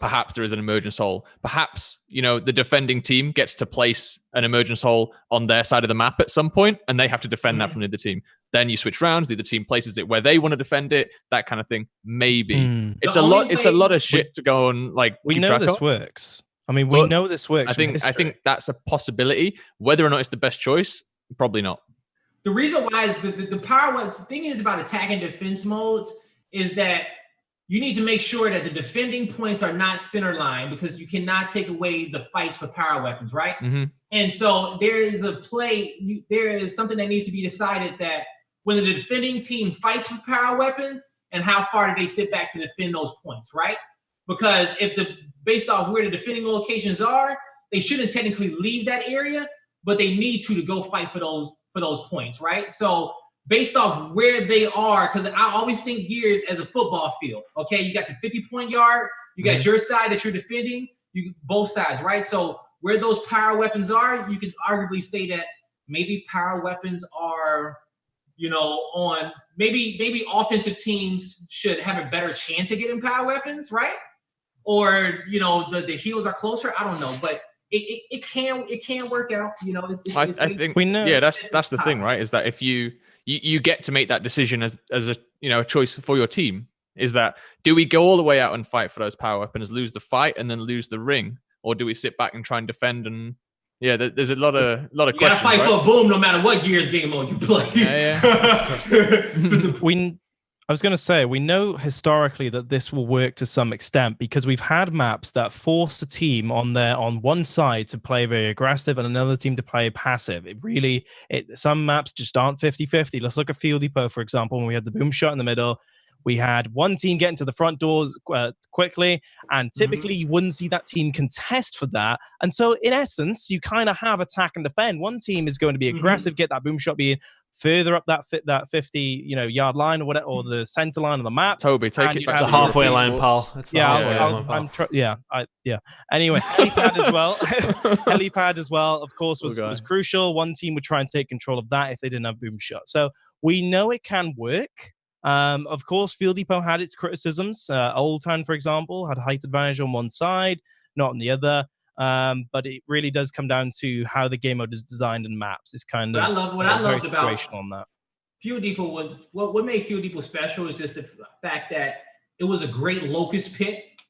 perhaps there is an emergence hole. Perhaps, the defending team gets to place an emergence hole on their side of the map at some point, and they have to defend that from the other team. Then you switch rounds, the other team places it where they want to defend it, that kind of thing. Maybe. It's a lot of shit to go on. Like, we know this works. I mean, we know this works. I think that's a possibility. Whether or not it's the best choice, probably not. The reason why is the power weapons. The thing is about attack and defense modes is that you need to make sure that the defending points are not center line, because you cannot take away the fights for power weapons, right? Mm-hmm. And so there is there is something that needs to be decided, that when the defending team fights for power weapons, and how far do they sit back to defend those points, right? Because based off where the defending locations are, they shouldn't technically leave that area, but they need to go fight for those points, right? So based off where they are, because I always think Gears as a football field. Okay, you got your 50-point yard, you got your side that you're defending, both sides, right? So where those power weapons are, you could arguably say that maybe power weapons are, on maybe offensive teams should have a better chance of getting power weapons, right? Or the heels are closer. I don't know, but it can work out. I think we know. Yeah, that's the thing, right? Is that if you get to make that decision as a choice for your team, is that do we go all the way out and fight for those power weapons, lose the fight, and then lose the ring, or do we sit back and try and defend? And there's a lot of questions. You gotta fight for a boom, no matter what Gears game mode you play. I was going to say, we know historically that this will work to some extent, because we've had maps that force a team on one side to play very aggressive and another team to play passive. Some maps just aren't 50-50. Let's look at Field Depot, for example, when we had the boom shot in the middle. We had one team get into the front doors quickly, and typically you wouldn't see that team contest for that. And so, in essence, you kind of have attack and defend. One team is going to be aggressive, get that boom shot being further up that 50 yard line or whatever, or the center line of the map. Toby, take it back to the halfway line, pal. Anyway, helipad as well. Helipad as well, of course, was crucial. One team would try and take control of that if they didn't have boom shot. So we know it can work. Of course, Field Depot had its criticisms. Old Town, for example, had height advantage on one side, not on the other. But it really does come down to how the game mode is designed and maps. It's kind of what I loved about on that. Field Depot what made Field Depot special is just the fact that it was a great locust pick.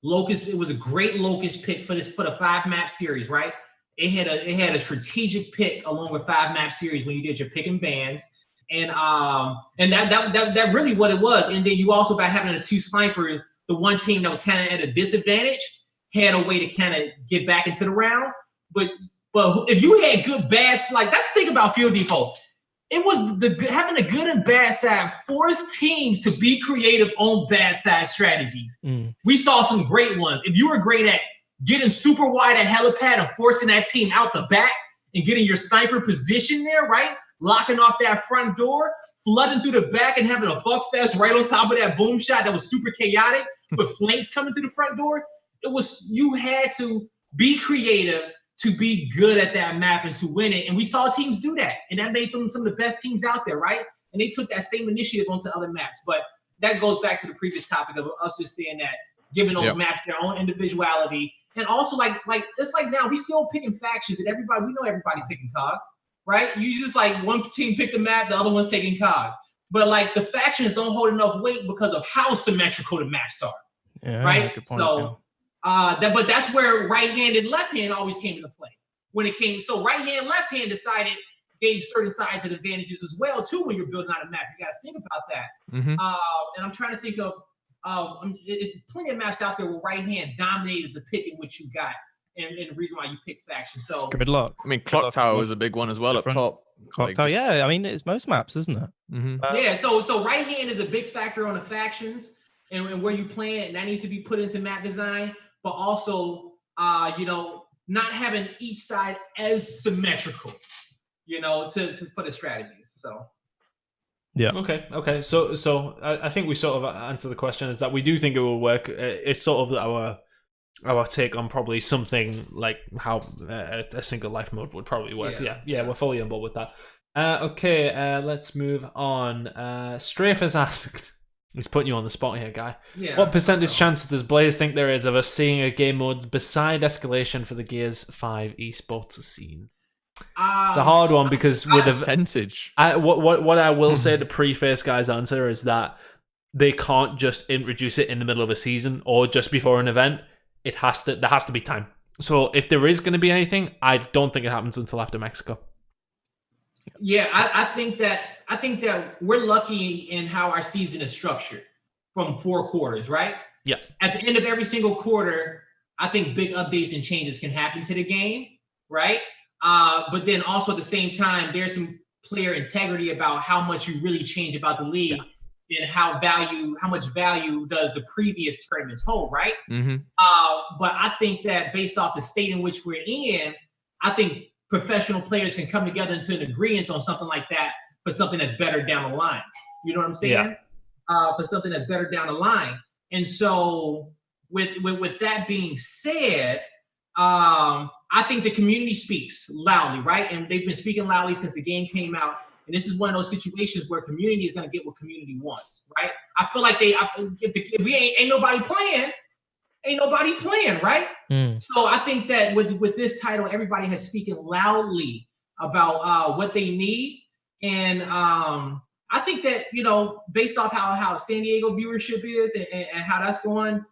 It was a great locust pick for the 5-map series, right? It had a strategic pick along with 5-map series when you did your pick and bans. And that really what it was. And then you also, by having the two snipers, the one team that was kind of at a disadvantage had a way to kind of get back into the round. But if you had good bad, like that's the thing about Field Depot. It was having a good and bad side forced teams to be creative on bad side strategies. We saw some great ones. If you were great at getting super wide at helipad and forcing that team out the back and getting your sniper position there, right? Locking off that front door, flooding through the back and having a fuck fest right on top of that boom shot that was super chaotic with flanks coming through the front door. You had to be creative to be good at that map and to win it. And we saw teams do that. And that made them some of the best teams out there, right? And they took that same initiative onto other maps. But that goes back to the previous topic of us just saying that, giving those maps their own individuality. And also, like it's like now we still picking factions, and we know everybody picking COG, right? You just like one team picked the map, the other one's taking COG. But like the factions don't hold enough weight because of how symmetrical the maps are, right? Good point, so but that's where right hand and left hand always came into play. When it came, so right hand, left hand gave certain sides of advantages as well too. When you're building out a map, you got to think about that. Mm-hmm. And I'm trying to think of. There's plenty of maps out there where right hand dominated the pick in which you got, and the reason why you pick faction. So good luck. I mean, Clock Tower was a big one as well up top. Clock Tower, yeah. I mean, it's most maps, isn't it? Mm-hmm. Yeah. So right hand is a big factor on the factions and where you play it, and that needs to be put into map design. But also, not having each side as symmetrical, for the strategies. So. Yeah. Okay. So I think we sort of answer the question is that we do think it will work. It's sort of our take on probably something like how a single life mode would probably work. Yeah, we're fully on board with that. Okay, let's move on. Strafe has asked, he's putting you on the spot here, guy. Yeah, what percentage chance does Blaze think there is of us seeing a game mode beside escalation for the Gears 5 esports scene? It's a hard one because with a percentage. What I will say to preface guys' answer is that they can't just introduce it in the middle of a season or just before an event. There has to be time. So if there is going to be anything, I don't think it happens until after Mexico. Yeah, I think that we're lucky in how our season is structured from 4 quarters, right? Yeah. At the end of every single quarter, I think big updates and changes can happen to the game, right? But then also at the same time, there's some player integrity about how much you really change about the league and how much value does the previous tournaments hold, right? Mm-hmm. But I think that based off the state in which we're in, I think professional players can come together into an agreement on something like that for something that's better down the line. You know what I'm saying? Yeah. For something that's better down the line. And so with that being said, I think the community speaks loudly, right? And they've been speaking loudly since the game came out. And this is one of those situations where community is going to get what community wants, right? I feel like if we ain't nobody playing, right? So I think that with this title, everybody has speaking loudly about what they need. And I think that, based off how San Diego viewership is and how that's going,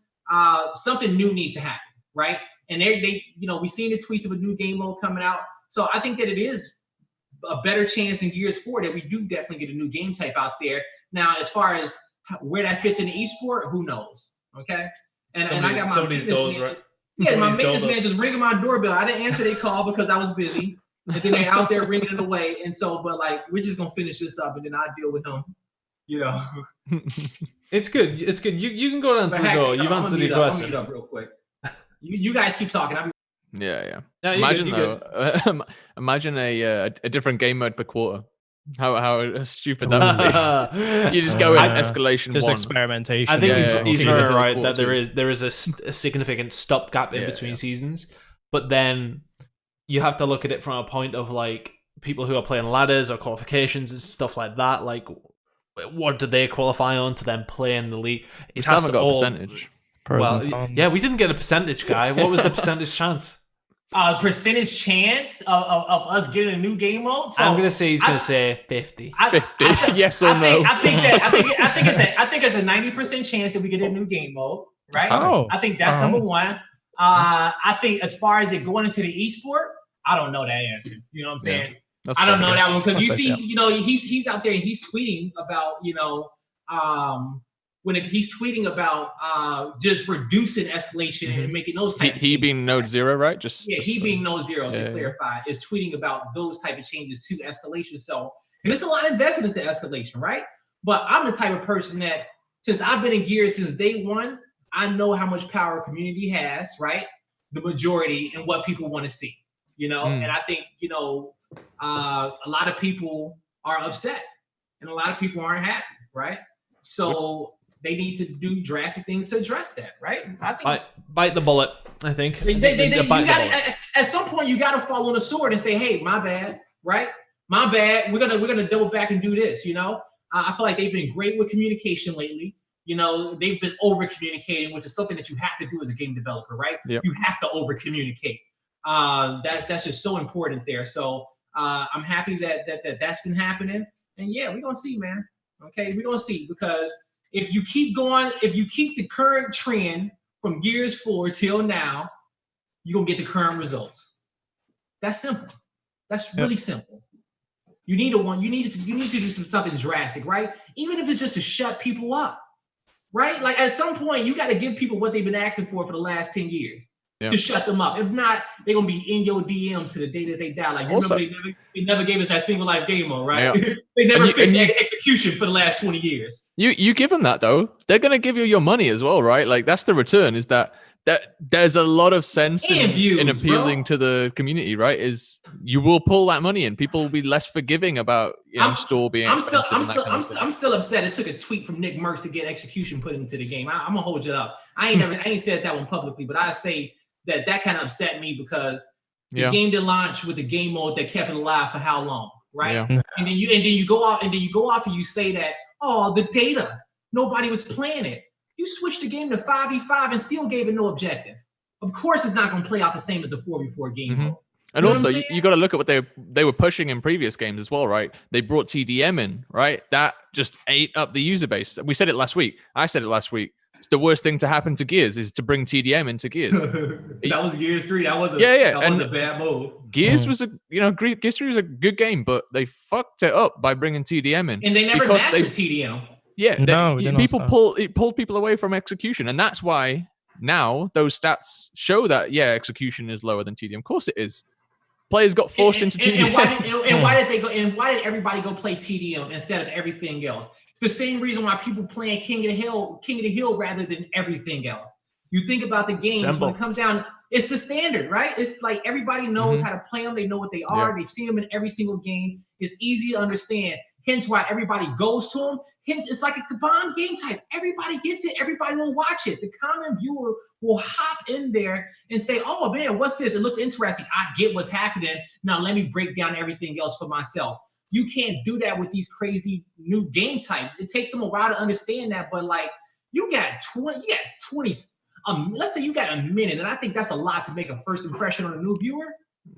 something new needs to happen, right? And they we've seen the tweets of a new game mode coming out. So I think that it is a better chance than Gears 4 that we do definitely get a new game type out there. Now, as far as where that fits in the esport, who knows? Okay. And I got my somebody's doors, right? Yeah, my maintenance man just ringing my doorbell. I didn't answer their call because I was busy. And then they're out there ringing it away. And so, but like, we're just gonna finish this up and then I'll deal with him. It's good. It's good. You can go down to the door. You've answered the question. I'll mute up real quick. You guys keep talking. Yeah. No, imagine though, imagine a different game mode per quarter. How stupid that would be. You just go in escalation just 1. Experimentation. I think he's very right that there is a significant stopgap in between seasons, but then you have to look at it from a point of like people who are playing ladders or qualifications and stuff like that. Like, what do they qualify on to then play in the league? It hasn't got a percentage. Well, yeah, we didn't get a percentage, guy. What was the percentage chance? Percentage chance of us getting a new game mode. So I'm gonna say he's gonna say 50. 50. Yes or no? I think it's a 90% chance that we get a new game mode. Right. Oh. I think that's number one. I think as far as it going into the esport, I don't know that answer. You know what I'm saying? Yeah, I don't know that one because you see, he's out there and he's tweeting about, when he's tweeting about just reducing escalation and making those type of he being Node 0, right? He being Node 0 to clarify is tweeting about those type of changes to escalation. So, and it's a lot of investment into escalation, right? But I'm the type of person that since I've been in Gears since day one, I know how much power community has, right? The majority and what people want to see, and I think, a lot of people are upset and a lot of people aren't happy, right? So they need to do drastic things to address that, right? I think bite the bullet. I think at some point you gotta fall on the sword and say, "Hey, my bad, right? My bad. We're gonna double back and do this." You know, I feel like they've been great with communication lately. You know, they've been over communicating, which is something that you have to do as a game developer, right? Yep. You have to over communicate. That's just so important there. So I'm happy that's been happening. And yeah, we're gonna see, man. Okay, we're gonna see, because if you keep the current trend from Gears 4 till now, you're gonna get the current results. That's simple. That's really simple. You need to do something drastic, right? Even if it's just to shut people up, right? Like at some point, you got to give people what they've been asking for the last 10 years to shut them up. If not, they're gonna be in your DMs to the day that they die. Like, you also, remember they never gave us that single life game mode, right? Yeah. They never fixed execution for the last 20 years. You give them that though. They're gonna give you your money as well, right? Like that's the return. Is that there's a lot of sense in appealing to the community, right? Is you will pull that money in. People will be less forgiving about store being. I'm still upset. It took a tweet from Nick Merckx to get execution put into the game. I'm gonna hold it up. I ain't said that one publicly, but I say that kind of upset me because the game did launch with the game mode that kept it alive for how long, right? Yeah. And then you go off and you say that, oh, the data, nobody was playing it. You switched the game to 5v5 and still gave it no objective. Of course, it's not going to play out the same as the 4v4 game mode. And also, you got to look at what they were pushing in previous games as well, right? They brought TDM in, right? That just ate up the user base. We said it last week. I said it last week. It's the worst thing to happen to Gears is to bring TDM into Gears. That was Gears 3. That was a bad move. Gears was Gears 3 was a good game, but they fucked it up by bringing TDM in. And they never mastered TDM. Yeah, people pulled people away from execution, and that's why now those stats show that execution is lower than TDM. Of course, it is. Players got forced into TDM. Why did everybody go play TDM instead of everything else? It's the same reason why people playing King of the Hill rather than everything else. You think about the games when it comes down, it's the standard, right? It's like everybody knows how to play them. They know what they are. They've seen them in every single game. It's easy to understand. Hence why everybody goes to them. Hence, it's like a Kabam game type. Everybody gets it. Everybody will watch it. The common viewer will hop in there and say, oh, man, what's this? It looks interesting. I get what's happening. Now, let me break down everything else for myself. You can't do that with these crazy new game types. It takes them a while to understand that. But, like, you got 20, let's say you got a minute, and I think that's a lot to make a first impression on a new viewer.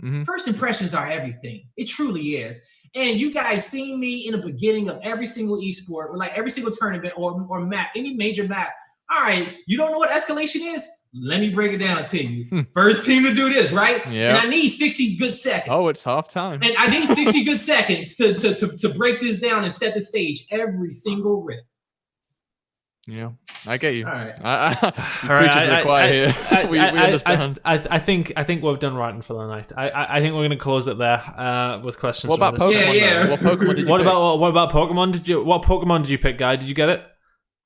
Mm-hmm. First impressions are everything. It truly is. And you guys seen me in the beginning of every single esport, or like every single tournament or map, any major map. All right, you don't know what escalation is? Let me break it down to you. First team to do this, right? Yeah. And I need 60 good seconds. Oh, it's half time. And I need 60 good seconds to break this down and set the stage every single rip. Yeah, I get you. All right. We understand. I think we've done writing for the night. I think we're going to close it there with questions. What about Pokemon? Yeah. What Pokemon did you pick? What about Pokemon? What Pokemon did you pick, Guy? Did you get it?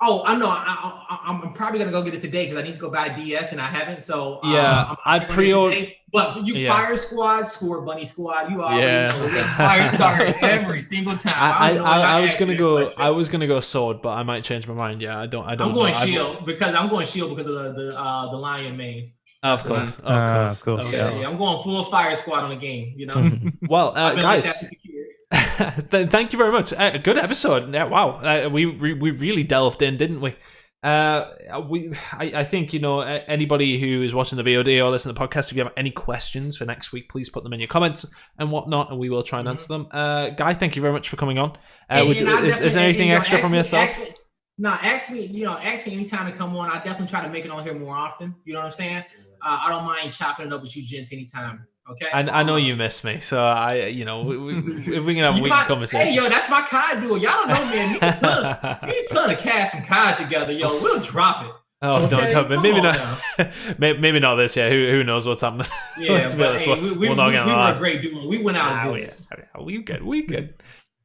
Oh, I know. I'm probably gonna go get it today because I need to go buy DS and I haven't. So I pre-ordered. But you Fire Squad, Score Bunny Squad, you already know this Fire Starter every single time. I was gonna go. I was gonna go Sword, but I might change my mind. Yeah, I don't. I'm going Shield because of the Lion main. Of course. Yeah, I'm going full Fire Squad on the game. You know. Well, guys. Thank you very much. Good episode. Wow, we really delved in, didn't we? I think anybody who is watching the VOD or listening to the podcast, if you have any questions for next week, please put them in your comments and whatnot, and we will try and answer them. Guy, thank you very much for coming on. Is there anything extra from yourself? Ask me anytime to come on. I definitely try to make it on here more often. You know what I'm saying? I don't mind chopping it up with you gents anytime. Okay. I know you miss me, so if we can have a weekly conversation. Hey, yo, that's my COD duel. Y'all don't know, man. We need a ton of cast and COD together, yo. We'll drop it. Oh, okay? Don't. Maybe not. Maybe not this year. Who knows what's happening? Yeah, we were a great duo. We went out. We good.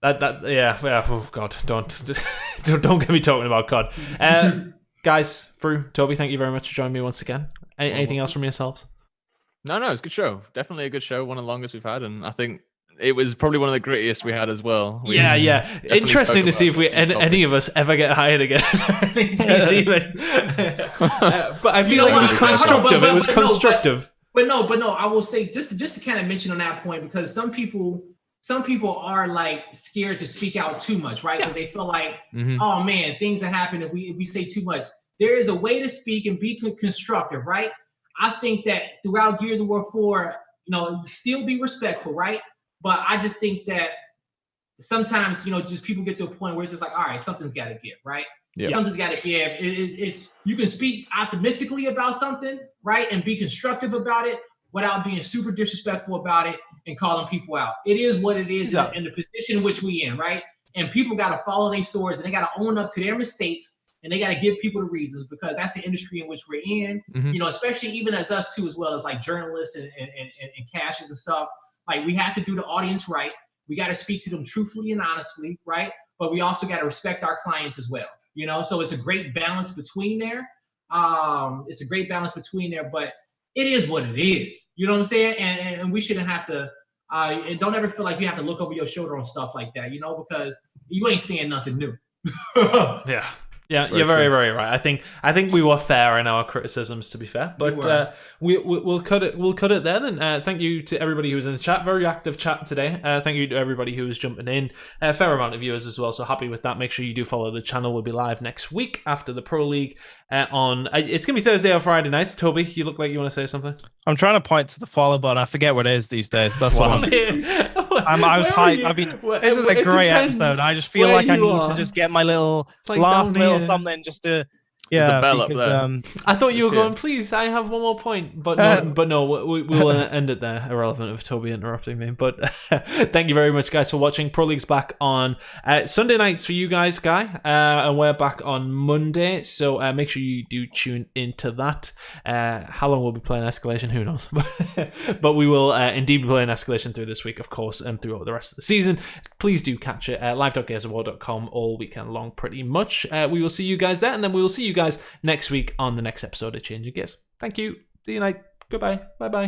Oh God, don't get me talking about COD. Guys, Frew, Toby, thank you very much for joining me once again. Anything else from yourselves? No, it's a good show. Definitely a good show. One of the longest we've had, and I think it was probably one of the grittiest we had as well. Yeah. Interesting to see if any of us ever get hired again. But I feel like it was constructive. It was constructive. But no, I will say just to kind of mention on that point, because some people are like scared to speak out too much, right? Because they feel like, oh man, things that happen if we say too much. There is a way to speak and be constructive, right? I think that throughout Gears of War 4, still be respectful, right? But I just think that sometimes, just people get to a point where it's just like, all right, something's got to give, right? Yeah. Something's got to give. It's you can speak optimistically about something, right, and be constructive about it without being super disrespectful about it and calling people out. It is what it is in the position in which we in, right? And people got to follow their swords and they got to own up to their mistakes and they got to give people the reasons, because that's the industry in which we're in. Especially even as us too, as well as like journalists and cashiers and stuff. Like we have to do the audience right. We got to speak to them truthfully and honestly, right? But we also got to respect our clients as well. So it's a great balance between there. But it is what it is. You know what I'm saying? And we shouldn't have to, and don't ever feel like you have to look over your shoulder on stuff like that, because you ain't seeing nothing new. Yeah, you're very, very right. I think we were fair in our criticisms, to be fair. But we'll cut it. We'll cut it there. Then thank you to everybody who was in the chat. Very active chat today. Thank you to everybody who was jumping in. A fair amount of viewers as well. So happy with that. Make sure you do follow the channel. We'll be live next week after the Pro League. It's gonna be Thursday or Friday nights. Toby, you look like you want to say something. I'm trying to point to the follow button. I forget what it is these days. That's what I was hyped. I mean, this is a great episode. I just feel like I need to just get my little last little something just to. There's a bell up there. I thought you were going, please, I have one more point. But no, we'll end it there, irrelevant of Toby interrupting me. But thank you very much, guys, for watching. Pro League's back on Sunday nights for you guys, Guy. And we're back on Monday. So make sure you do tune into that. How long we'll be playing Escalation, who knows? But we will indeed be playing Escalation through this week, of course, and throughout the rest of the season. Please do catch it at live.gearsofwar.com all weekend long, pretty much. We will see you guys there, and then we will see you guys next week on the next episode of Changing Gears. Thank you. See you night. Goodbye. Bye-bye.